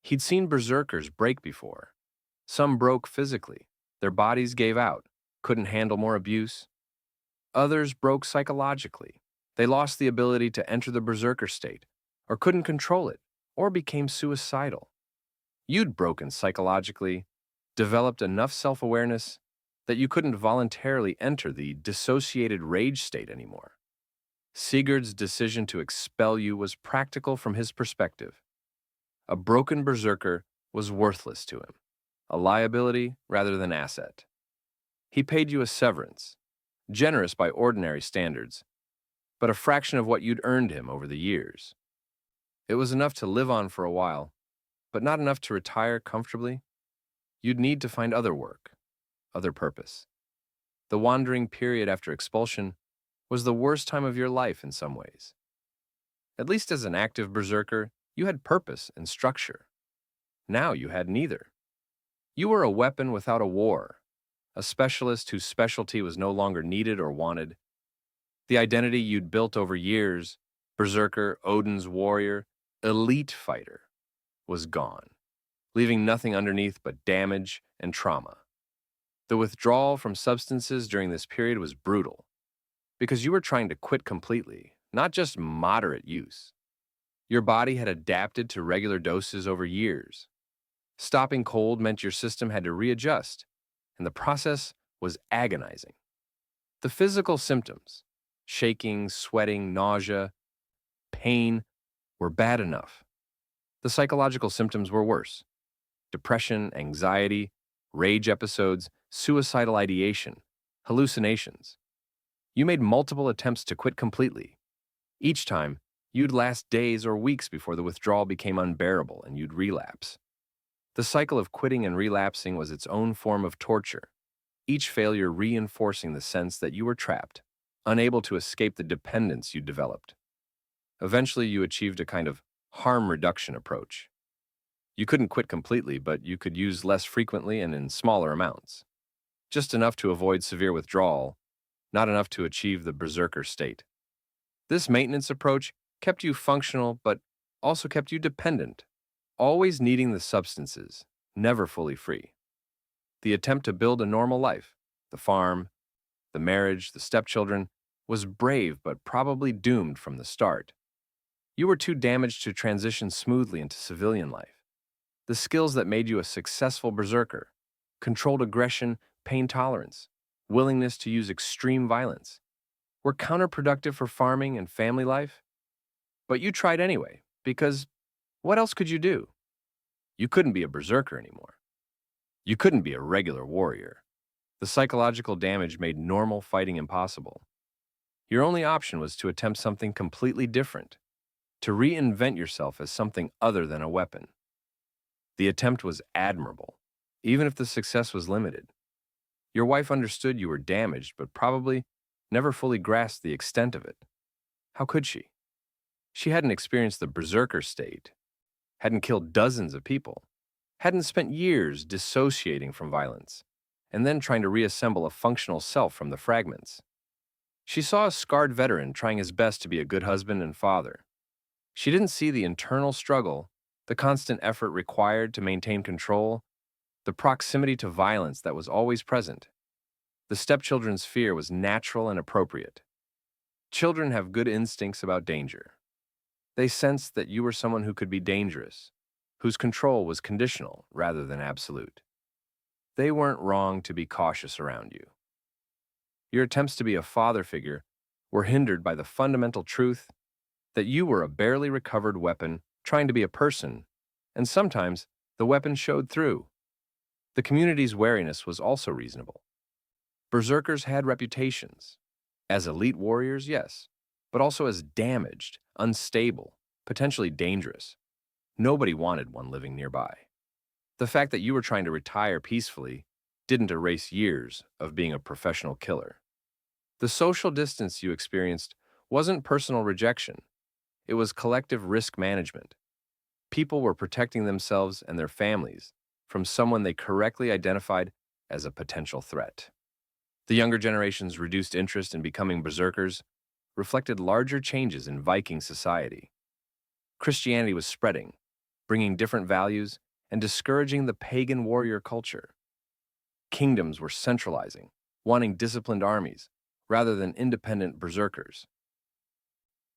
He'd seen berserkers break before. Some broke physically. Their bodies gave out, couldn't handle more abuse. Others broke psychologically. They lost the ability to enter the berserker state, or couldn't control it, or became suicidal. You'd broken psychologically, developed enough self-awareness that you couldn't voluntarily enter the dissociated rage state anymore. Sigurd's decision to expel you was practical from his perspective. A broken berserker was worthless to him, a liability rather than asset. He paid you a severance, generous by ordinary standards, but a fraction of what you'd earned him over the years. It was enough to live on for a while, but not enough to retire comfortably. You'd need to find other work, other purpose. The wandering period after expulsion was the worst time of your life in some ways. At least as an active berserker, you had purpose and structure. Now you had neither. You were a weapon without a war, a specialist whose specialty was no longer needed or wanted. The identity you'd built over years, berserker, Odin's warrior, elite fighter, was gone, leaving nothing underneath but damage and trauma. The withdrawal from substances during this period was brutal, because you were trying to quit completely, not just moderate use. Your body had adapted to regular doses over years. Stopping cold meant your system had to readjust, and the process was agonizing. The physical symptoms, shaking, sweating, nausea, pain, were bad enough. The psychological symptoms were worse. Depression, anxiety, rage episodes, suicidal ideation, hallucinations. You made multiple attempts to quit completely. Each time, you'd last days or weeks before the withdrawal became unbearable and you'd relapse. The cycle of quitting and relapsing was its own form of torture, each failure reinforcing the sense that you were trapped, unable to escape the dependence you developed. Eventually, you achieved a kind of harm reduction approach. You couldn't quit completely, but you could use less frequently and in smaller amounts. Just enough to avoid severe withdrawal, not enough to achieve the berserker state. This maintenance approach kept you functional, but also kept you dependent, always needing the substances, never fully free. The attempt to build a normal life, the farm, the marriage, the stepchildren, was brave but probably doomed from the start. You were too damaged to transition smoothly into civilian life. The skills that made you a successful berserker, controlled aggression, pain tolerance, willingness to use extreme violence, were counterproductive for farming and family life. But you tried anyway, because what else could you do? You couldn't be a berserker anymore. You couldn't be a regular warrior. The psychological damage made normal fighting impossible. Your only option was to attempt something completely different, to reinvent yourself as something other than a weapon. The attempt was admirable, even if the success was limited. Your wife understood you were damaged, but probably never fully grasped the extent of it. How could she? She hadn't experienced the berserker state, hadn't killed dozens of people, hadn't spent years dissociating from violence, and then trying to reassemble a functional self from the fragments. She saw a scarred veteran trying his best to be a good husband and father. She didn't see the internal struggle, the constant effort required to maintain control, the proximity to violence that was always present. The stepchildren's fear was natural and appropriate. Children have good instincts about danger. They sensed that you were someone who could be dangerous, whose control was conditional rather than absolute. They weren't wrong to be cautious around you. Your attempts to be a father figure were hindered by the fundamental truth that you were a barely recovered weapon trying to be a person, and sometimes the weapon showed through. The community's wariness was also reasonable. Berserkers had reputations. As elite warriors, yes, but also as damaged, unstable, potentially dangerous. Nobody wanted one living nearby. The fact that you were trying to retire peacefully didn't erase years of being a professional killer. The social distance you experienced wasn't personal rejection. It was collective risk management. People were protecting themselves and their families from someone they correctly identified as a potential threat. The younger generation's reduced interest in becoming berserkers reflected larger changes in Viking society. Christianity was spreading, bringing different values and discouraging the pagan warrior culture. Kingdoms were centralizing, wanting disciplined armies rather than independent berserkers.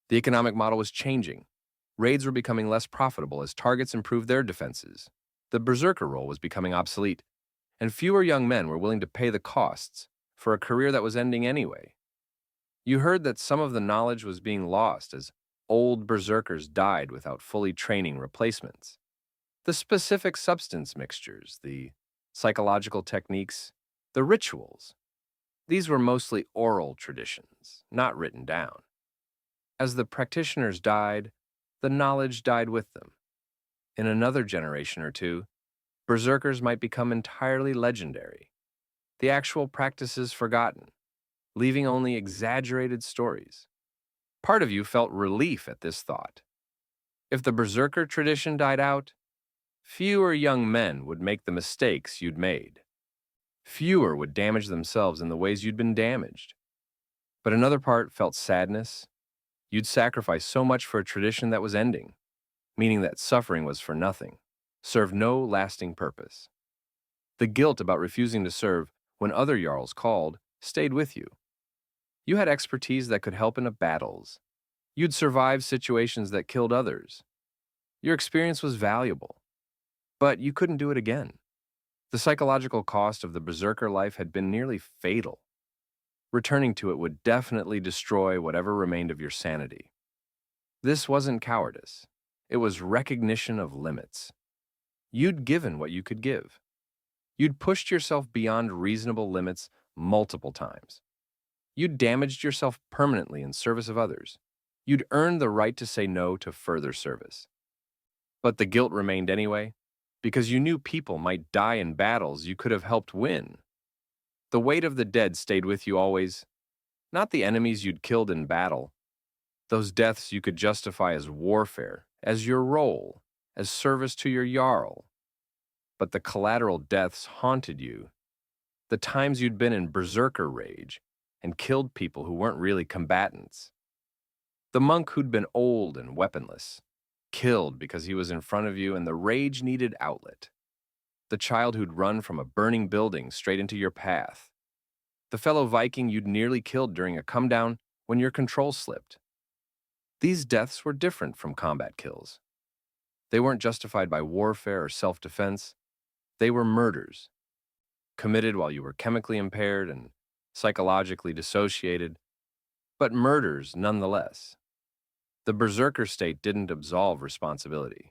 The economic model was changing. Raids were becoming less profitable as targets improved their defenses. The berserker role was becoming obsolete, and fewer young men were willing to pay the costs for a career that was ending anyway. You heard that some of the knowledge was being lost as old berserkers died without fully training replacements. The specific substance mixtures, the psychological techniques, the rituals, these were mostly oral traditions, not written down. As the practitioners died, the knowledge died with them. In another generation or two, berserkers might become entirely legendary, the actual practices forgotten, leaving only exaggerated stories. Part of you felt relief at this thought. If the berserker tradition died out, fewer young men would make the mistakes you'd made. Fewer would damage themselves in the ways you'd been damaged. But another part felt sadness. You'd sacrificed so much for a tradition that was ending, meaning that suffering was for nothing, served no lasting purpose. The guilt about refusing to serve when other jarls called stayed with you. You had expertise that could help in battles. You'd survived situations that killed others. Your experience was valuable, but you couldn't do it again. The psychological cost of the berserker life had been nearly fatal. Returning to it would definitely destroy whatever remained of your sanity. This wasn't cowardice. It was recognition of limits. You'd given what you could give. You'd pushed yourself beyond reasonable limits multiple times. You'd damaged yourself permanently in service of others. You'd earned the right to say no to further service. But the guilt remained anyway, because you knew people might die in battles you could have helped win. The weight of the dead stayed with you always, not the enemies you'd killed in battle. Those deaths you could justify as warfare, as your role, as service to your jarl. But the collateral deaths haunted you. The times you'd been in berserker rage and killed people who weren't really combatants. The monk who'd been old and weaponless, killed because he was in front of you and the rage needed outlet. The child who'd run from a burning building straight into your path. The fellow Viking you'd nearly killed during a come-down when your control slipped. These deaths were different from combat kills. They weren't justified by warfare or self-defense. They were murders, committed while you were chemically impaired and psychologically dissociated, but murders nonetheless. The berserker state didn't absolve responsibility.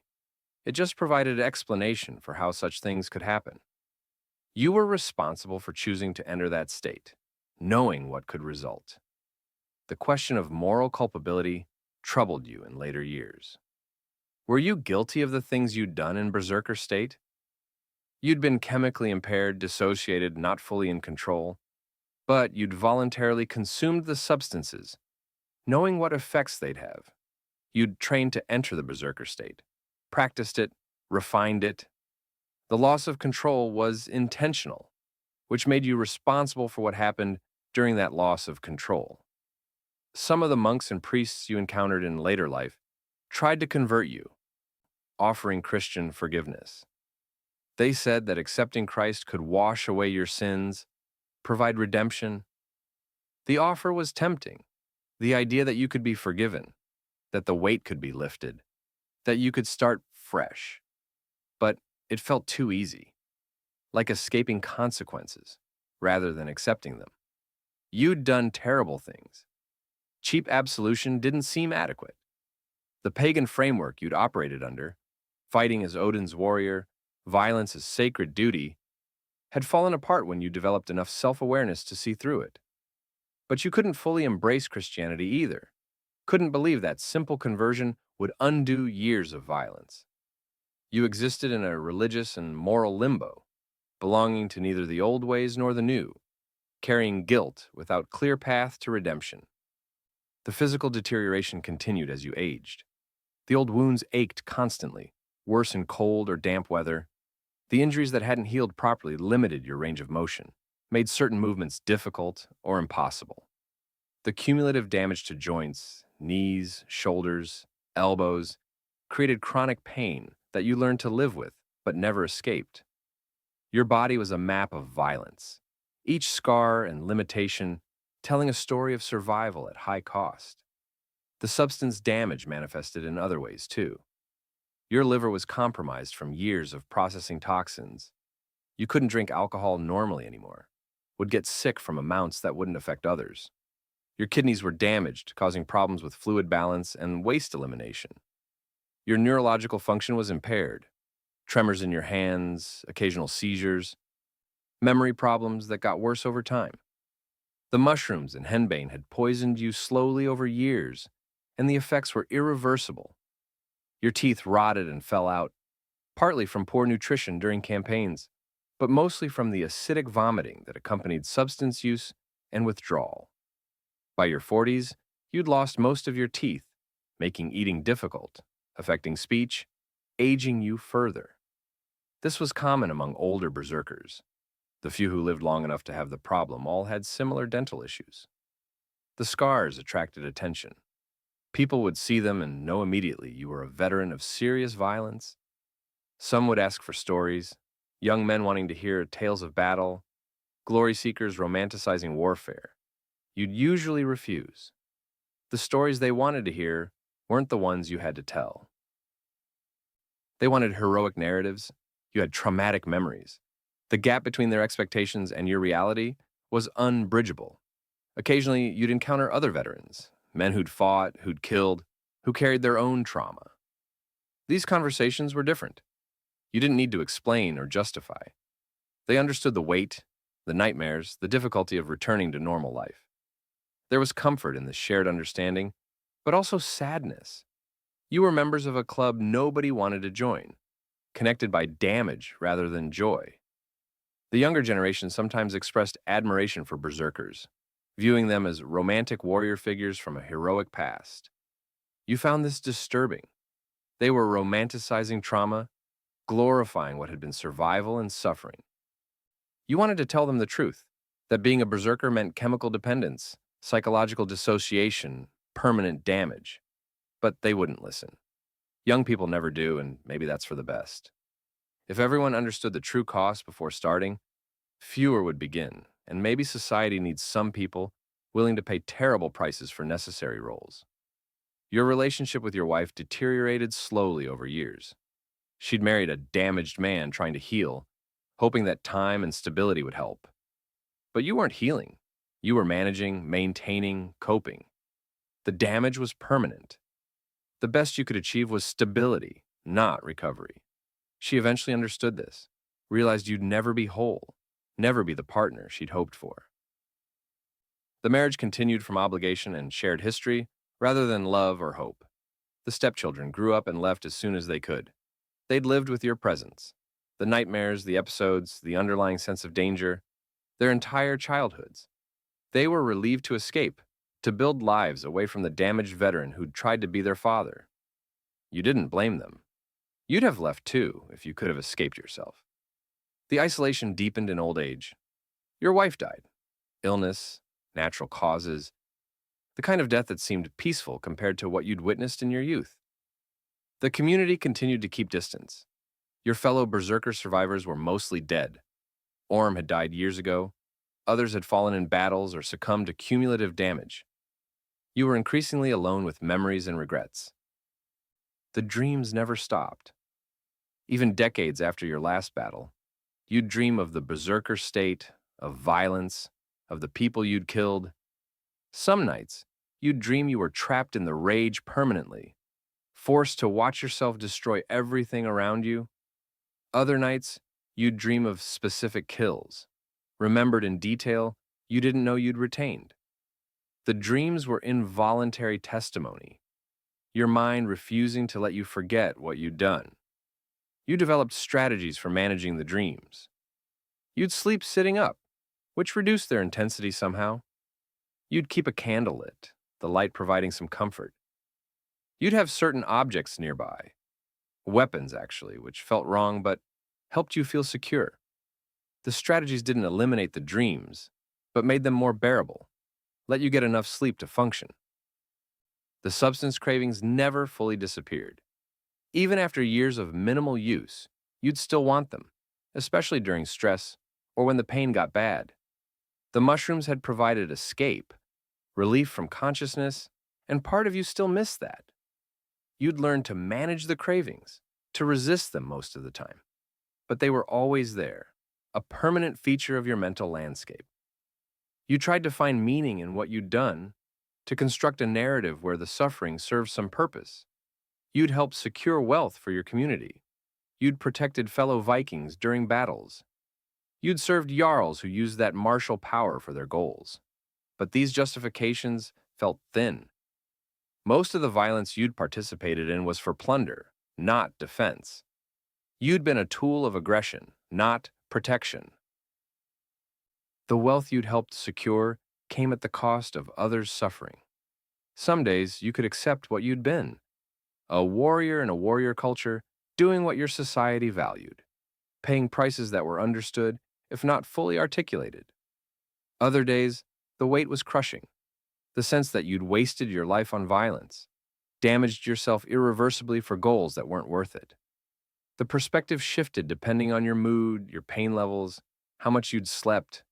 It just provided explanation for how such things could happen. You were responsible for choosing to enter that state, knowing what could result. The question of moral culpability troubled you in later years. Were you guilty of the things you'd done in Berserker state? You'd been chemically impaired, dissociated, not fully in control, but you'd voluntarily consumed the substances, knowing what effects they'd have. You'd trained to enter the Berserker state, practiced it, refined it. The loss of control was intentional, which made you responsible for what happened during that loss of control. Some of the monks and priests you encountered in later life tried to convert you, offering Christian forgiveness. They said that accepting Christ could wash away your sins, provide redemption. The offer was tempting. The idea that you could be forgiven, that the weight could be lifted, that you could start fresh. But it felt too easy, like escaping consequences rather than accepting them. You'd done terrible things. Cheap absolution didn't seem adequate. The pagan framework you'd operated under, fighting as Odin's warrior, violence as sacred duty, had fallen apart when you developed enough self-awareness to see through it. But you couldn't fully embrace Christianity either. Couldn't believe that simple conversion would undo years of violence. You existed in a religious and moral limbo, belonging to neither the old ways nor the new, carrying guilt without clear path to redemption. The physical deterioration continued as you aged. The old wounds ached constantly, worse in cold or damp weather. The injuries that hadn't healed properly limited your range of motion, made certain movements difficult or impossible. The cumulative damage to joints, knees, shoulders, elbows, created chronic pain that you learned to live with but never escaped. Your body was a map of violence, each scar and limitation telling a story of survival at high cost. The substance damage manifested in other ways, too. Your liver was compromised from years of processing toxins. You couldn't drink alcohol normally anymore, would get sick from amounts that wouldn't affect others. Your kidneys were damaged, causing problems with fluid balance and waste elimination. Your neurological function was impaired, tremors in your hands, occasional seizures, memory problems that got worse over time. The mushrooms and henbane had poisoned you slowly over years, and the effects were irreversible. Your teeth rotted and fell out, partly from poor nutrition during campaigns, but mostly from the acidic vomiting that accompanied substance use and withdrawal. By your 40s, you'd lost most of your teeth, making eating difficult, affecting speech, aging you further. This was common among older berserkers. The few who lived long enough to have the problem all had similar dental issues. The scars attracted attention. People would see them and know immediately you were a veteran of serious violence. Some would ask for stories, young men wanting to hear tales of battle, glory seekers romanticizing warfare. You'd usually refuse. The stories they wanted to hear weren't the ones you had to tell. They wanted heroic narratives. You had traumatic memories. The gap between their expectations and your reality was unbridgeable. Occasionally, you'd encounter other veterans, men who'd fought, who'd killed, who carried their own trauma. These conversations were different. You didn't need to explain or justify. They understood the weight, the nightmares, the difficulty of returning to normal life. There was comfort in the shared understanding, but also sadness. You were members of a club nobody wanted to join, connected by damage rather than joy. The younger generation sometimes expressed admiration for berserkers, viewing them as romantic warrior figures from a heroic past. You found this disturbing. They were romanticizing trauma, glorifying what had been survival and suffering. You wanted to tell them the truth, that being a berserker meant chemical dependence, psychological dissociation, permanent damage. But they wouldn't listen. Young people never do, and maybe that's for the best. If everyone understood the true cost before starting, fewer would begin, and maybe society needs some people willing to pay terrible prices for necessary roles. Your relationship with your wife deteriorated slowly over years. She'd married a damaged man trying to heal, hoping that time and stability would help. But you weren't healing. You were managing, maintaining, coping. The damage was permanent. The best you could achieve was stability, not recovery. She eventually understood this, realized you'd never be whole, never be the partner she'd hoped for. The marriage continued from obligation and shared history rather than love or hope. The stepchildren grew up and left as soon as they could. They'd lived with your presence. The nightmares, the episodes, the underlying sense of danger, their entire childhoods. They were relieved to escape, to build lives away from the damaged veteran who'd tried to be their father. You didn't blame them. You'd have left too if you could have escaped yourself. The isolation deepened in old age. Your wife died. Illness, natural causes, the kind of death that seemed peaceful compared to what you'd witnessed in your youth. The community continued to keep distance. Your fellow Berserker survivors were mostly dead. Orm had died years ago. Others had fallen in battles or succumbed to cumulative damage. You were increasingly alone with memories and regrets. The dreams never stopped. Even decades after your last battle, you'd dream of the Berserker state, of violence, of the people you'd killed. Some nights, you'd dream you were trapped in the rage permanently, forced to watch yourself destroy everything around you. Other nights, you'd dream of specific kills, remembered in detail you didn't know you'd retained. The dreams were involuntary testimony, your mind refusing to let you forget what you'd done. You developed strategies for managing the dreams. You'd sleep sitting up, which reduced their intensity somehow. You'd keep a candle lit, the light providing some comfort. You'd have certain objects nearby, weapons actually, which felt wrong but helped you feel secure. The strategies didn't eliminate the dreams, but made them more bearable, let you get enough sleep to function. The substance cravings never fully disappeared. Even after years of minimal use, you'd still want them, especially during stress or when the pain got bad. The mushrooms had provided escape, relief from consciousness, and part of you still missed that. You'd learned to manage the cravings, to resist them most of the time. But they were always there, a permanent feature of your mental landscape. You tried to find meaning in what you'd done, to construct a narrative where the suffering served some purpose. You'd helped secure wealth for your community. You'd protected fellow Vikings during battles. You'd served jarls who used that martial power for their goals. But these justifications felt thin. Most of the violence you'd participated in was for plunder, not defense. You'd been a tool of aggression, not protection. The wealth you'd helped secure came at the cost of others' suffering. Some days you could accept what you'd been, a warrior in a warrior culture, doing what your society valued, paying prices that were understood, if not fully articulated. Other days, the weight was crushing, the sense that you'd wasted your life on violence, damaged yourself irreversibly for goals that weren't worth it. The perspective shifted depending on your mood, your pain levels, how much you'd slept.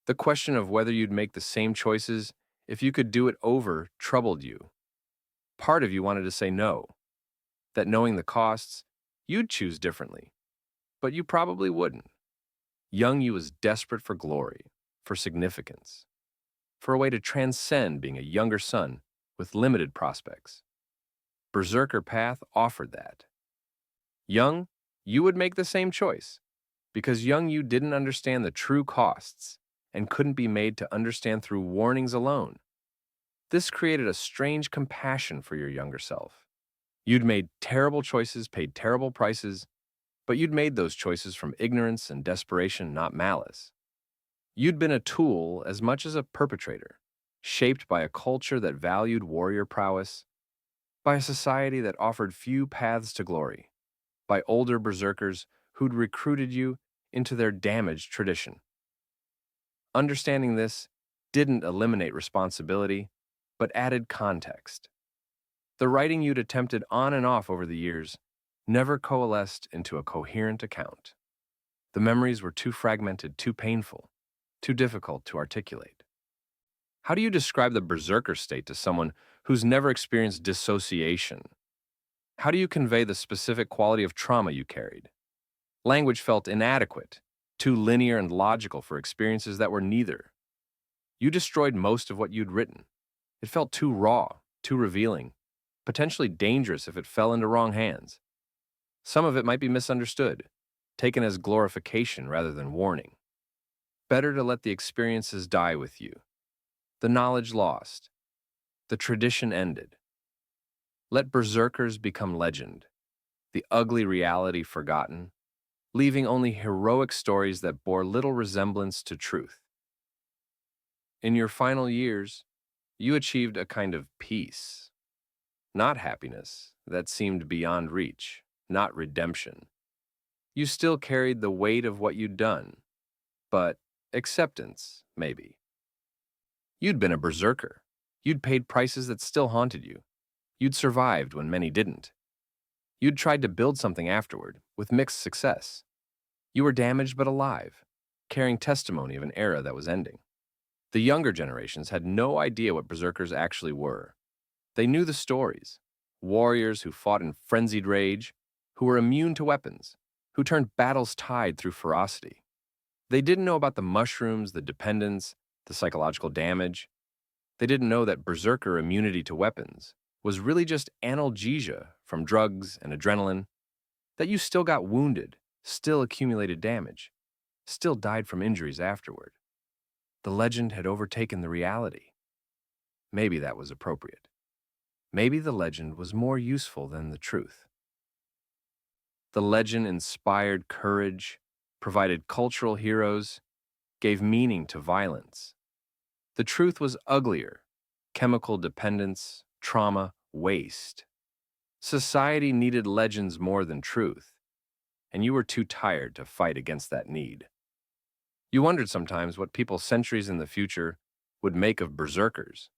The question of whether you'd make the same choices if you could do it over troubled you. Part of you wanted to say no, that knowing the costs, you'd choose differently, but you probably wouldn't. Young you was desperate for glory, for significance, for a way to transcend being a younger son with limited prospects. Berserker Path offered that. Young, you would make the same choice, because young you didn't understand the true costs and couldn't be made to understand through warnings alone. This created a strange compassion for your younger self. You'd made terrible choices, paid terrible prices, but you'd made those choices from ignorance and desperation, not malice. You'd been a tool as much as a perpetrator, shaped by a culture that valued warrior prowess, by a society that offered few paths to glory, by older berserkers who'd recruited you into their damaged tradition. Understanding this didn't eliminate responsibility, but added context. The writing you'd attempted on and off over the years never coalesced into a coherent account. The memories were too fragmented, too painful, too difficult to articulate. How do you describe the berserker state to someone who's never experienced dissociation? How do you convey the specific quality of trauma you carried? Language felt inadequate, too linear and logical for experiences that were neither. You destroyed most of what you'd written. It felt too raw, too revealing, potentially dangerous if it fell into wrong hands. Some of it might be misunderstood, taken as glorification rather than warning. Better to let the experiences die with you, the knowledge lost, the tradition ended. Let berserkers become legend, the ugly reality forgotten, leaving only heroic stories that bore little resemblance to truth. In your final years, you achieved a kind of peace, not happiness that seemed beyond reach, not redemption. You still carried the weight of what you'd done, but acceptance, maybe. You'd been a berserker. You'd paid prices that still haunted you. You'd survived when many didn't. You'd tried to build something afterward, with mixed success. You were damaged but alive, carrying testimony of an era that was ending. The younger generations had no idea what berserkers actually were. They knew the stories: warriors who fought in frenzied rage, who were immune to weapons, who turned battles tide through ferocity. They didn't know about the mushrooms, the dependence, the psychological damage. They didn't know that berserker immunity to weapons was really just analgesia from drugs and adrenaline, that you still got wounded, still accumulated damage, still died from injuries afterward. The legend had overtaken the reality. Maybe that was appropriate. Maybe the legend was more useful than the truth. The legend inspired courage, provided cultural heroes, gave meaning to violence. The truth was uglier: chemical dependence, trauma, waste. Society needed legends more than truth, and you were too tired to fight against that need. You wondered sometimes what people centuries in the future would make of berserkers.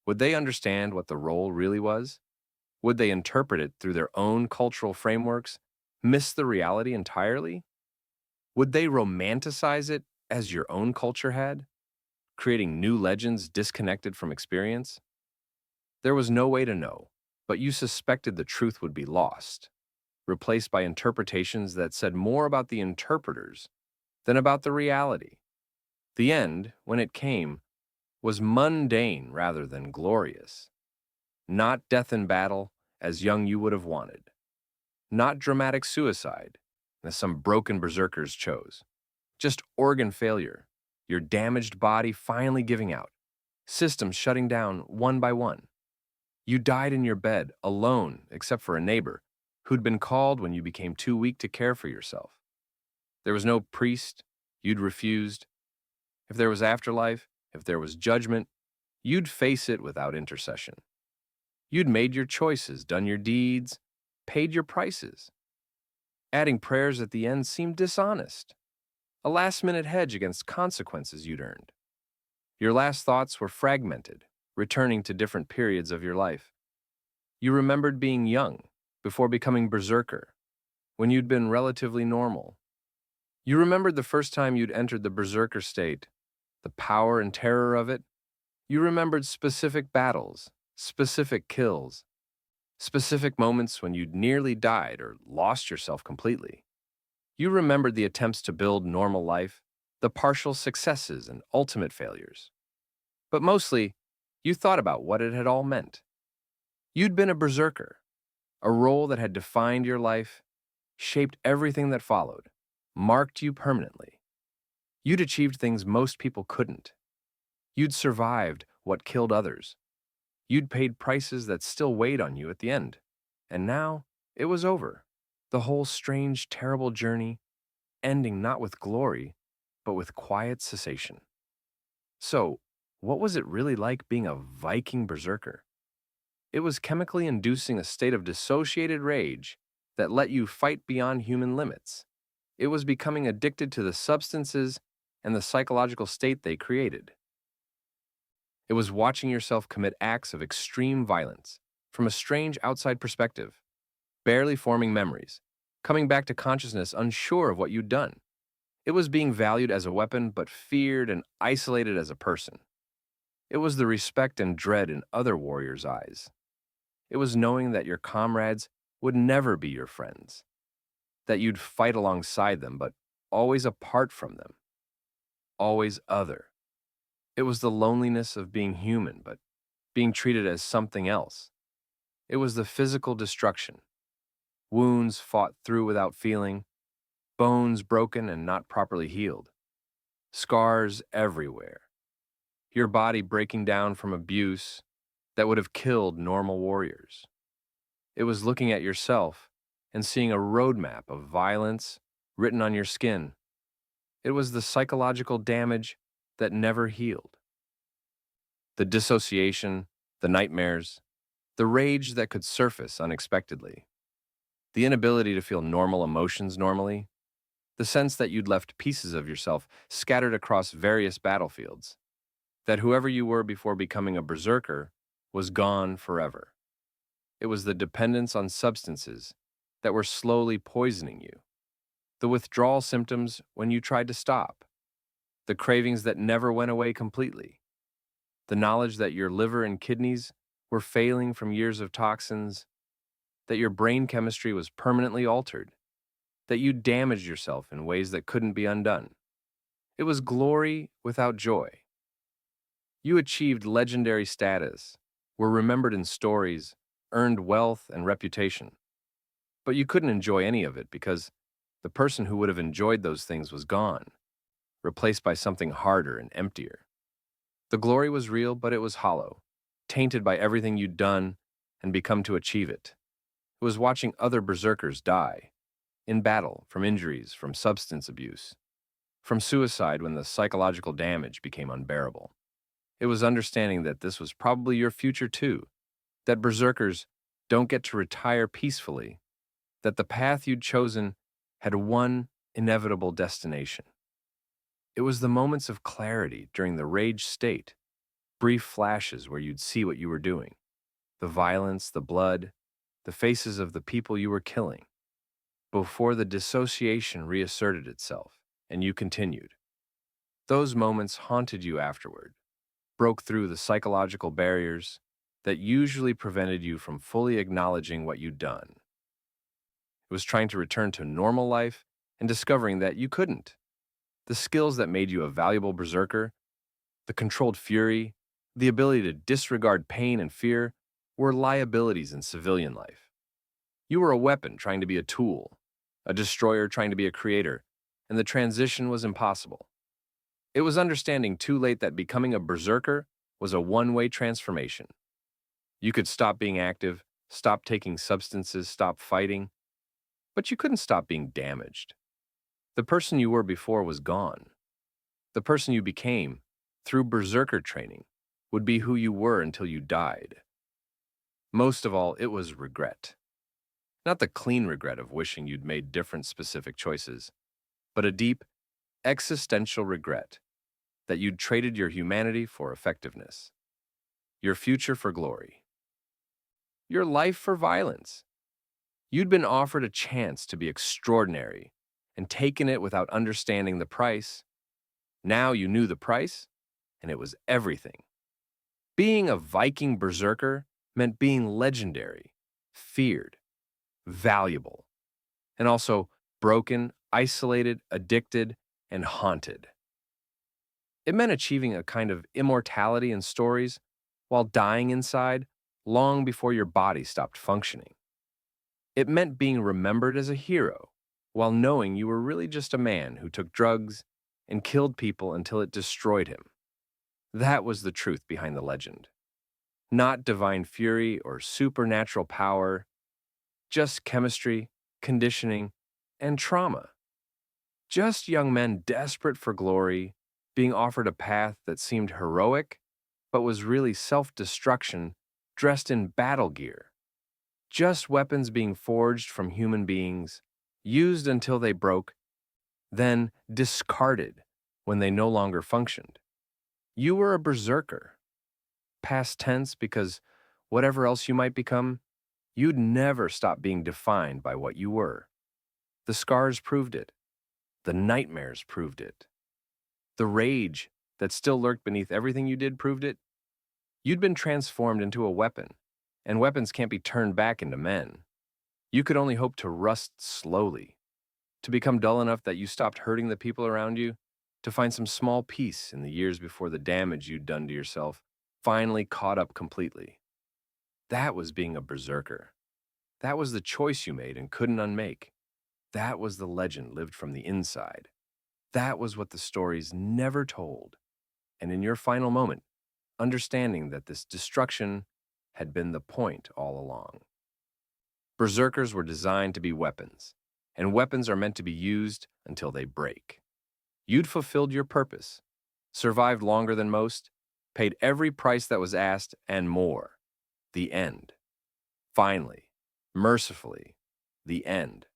Would they understand what the role really was? Would they interpret it through their own cultural frameworks, miss the reality entirely? Would they romanticize it as your own culture had, creating new legends disconnected from experience? There was no way to know, but you suspected the truth would be lost, replaced by interpretations that said more about the interpreters than about the reality. The end, when it came, was mundane rather than glorious. Not death in battle, as young you would have wanted. Not dramatic suicide, as some broken berserkers chose. Just organ failure, your damaged body finally giving out, systems shutting down one by one. You died in your bed, alone except for a neighbor who'd been called when you became too weak to care for yourself. There was no priest, you'd refused. If there was afterlife, if there was judgment, you'd face it without intercession. You'd made your choices, done your deeds, paid your prices. Adding prayers at the end seemed dishonest, a last-minute hedge against consequences you'd earned. Your last thoughts were fragmented, returning to different periods of your life. You remembered being young, before becoming berserker, when you'd been relatively normal. You remembered the first time you'd entered the berserker state, the power and terror of it. You remembered specific battles, specific kills, specific moments when you'd nearly died or lost yourself completely. You remembered the attempts to build normal life, the partial successes and ultimate failures. But mostly, you thought about what it had all meant. You'd been a berserker, a role that had defined your life, shaped everything that followed, marked you permanently. You'd achieved things most people couldn't. You'd survived what killed others. You'd paid prices that still weighed on you at the end. And now, it was over. The whole strange, terrible journey, ending not with glory, but with quiet cessation. So, what was it really like being a Viking berserker? It was chemically inducing a state of dissociated rage that let you fight beyond human limits. It was becoming addicted to the substances and the psychological state they created. It was watching yourself commit acts of extreme violence from a strange outside perspective, barely forming memories, coming back to consciousness unsure of what you'd done. It was being valued as a weapon but feared and isolated as a person. It was the respect and dread in other warriors' eyes. It was knowing that your comrades would never be your friends, that you'd fight alongside them but always apart from them, always other. It was the loneliness of being human but being treated as something else. It was the physical destruction, wounds fought through without feeling, bones broken and not properly healed. scars everywhere, your body breaking down from abuse that would have killed normal warriors. It was looking at yourself and seeing a roadmap of violence written on your skin. It was the psychological damage that never healed. The dissociation, the nightmares, the rage that could surface unexpectedly, the inability to feel normal emotions normally, the sense that you'd left pieces of yourself scattered across various battlefields, that whoever you were before becoming a berserker was gone forever. It was the dependence on substances that were slowly poisoning you, the withdrawal symptoms when you tried to stop, the cravings that never went away completely, the knowledge that your liver and kidneys were failing from years of toxins, that your brain chemistry was permanently altered, that you damaged yourself in ways that couldn't be undone. It was glory without joy. You achieved legendary status, were remembered in stories, earned wealth and reputation. But you couldn't enjoy any of it because the person who would have enjoyed those things was gone, replaced by something harder and emptier. The glory was real, but it was hollow, tainted by everything you'd done and become to achieve it. It was watching other berserkers die, in battle, from injuries, from substance abuse, from suicide when the psychological damage became unbearable. It was understanding that this was probably your future too, that berserkers don't get to retire peacefully, that the path you'd chosen had one inevitable destination. It was the moments of clarity during the rage state, brief flashes where you'd see what you were doing, the violence, the blood, the faces of the people you were killing, before the dissociation reasserted itself and you continued. Those moments haunted you afterward, broke through the psychological barriers that usually prevented you from fully acknowledging what you'd done. It was trying to return to normal life and discovering that you couldn't. The skills that made you a valuable berserker, the controlled fury, the ability to disregard pain and fear, were liabilities in civilian life. You were a weapon trying to be a tool, a destroyer trying to be a creator, and the transition was impossible. It was understanding too late that becoming a berserker was a one-way transformation. You could stop being active, stop taking substances, stop fighting, but you couldn't stop being damaged. The person you were before was gone. The person you became, through berserker training, would be who you were until you died. Most of all, it was regret. Not the clean regret of wishing you'd made different specific choices, but a deep, existential regret that you'd traded your humanity for effectiveness, your future for glory, your life for violence. You'd been offered a chance to be extraordinary and taken it without understanding the price. Now you knew the price, and it was everything. Being a Viking Berserker meant being legendary, feared, valuable, and also broken, isolated, addicted, and haunted. It meant achieving a kind of immortality in stories while dying inside long before your body stopped functioning. It meant being remembered as a hero while knowing you were really just a man who took drugs and killed people until it destroyed him. That was the truth behind the legend. Not divine fury or supernatural power, just chemistry, conditioning, and trauma. Just young men desperate for glory, being offered a path that seemed heroic, but was really self-destruction dressed in battle gear. Just weapons being forged from human beings, used until they broke, then discarded when they no longer functioned. You were a berserker. Past tense because whatever else you might become, you'd never stop being defined by what you were. The scars proved it. The nightmares proved it. The rage that still lurked beneath everything you did proved it. You'd been transformed into a weapon, and weapons can't be turned back into men. You could only hope to rust slowly, to become dull enough that you stopped hurting the people around you, to find some small peace in the years before the damage you'd done to yourself finally caught up completely. That was being a berserker. That was the choice you made and couldn't unmake. That was the legend lived from the inside. That was what the stories never told. And in your final moment, understanding that this destruction had been the point all along. Berserkers were designed to be weapons, and weapons are meant to be used until they break. You'd fulfilled your purpose, survived longer than most, paid every price that was asked, and more. The end. Finally, mercifully, the end.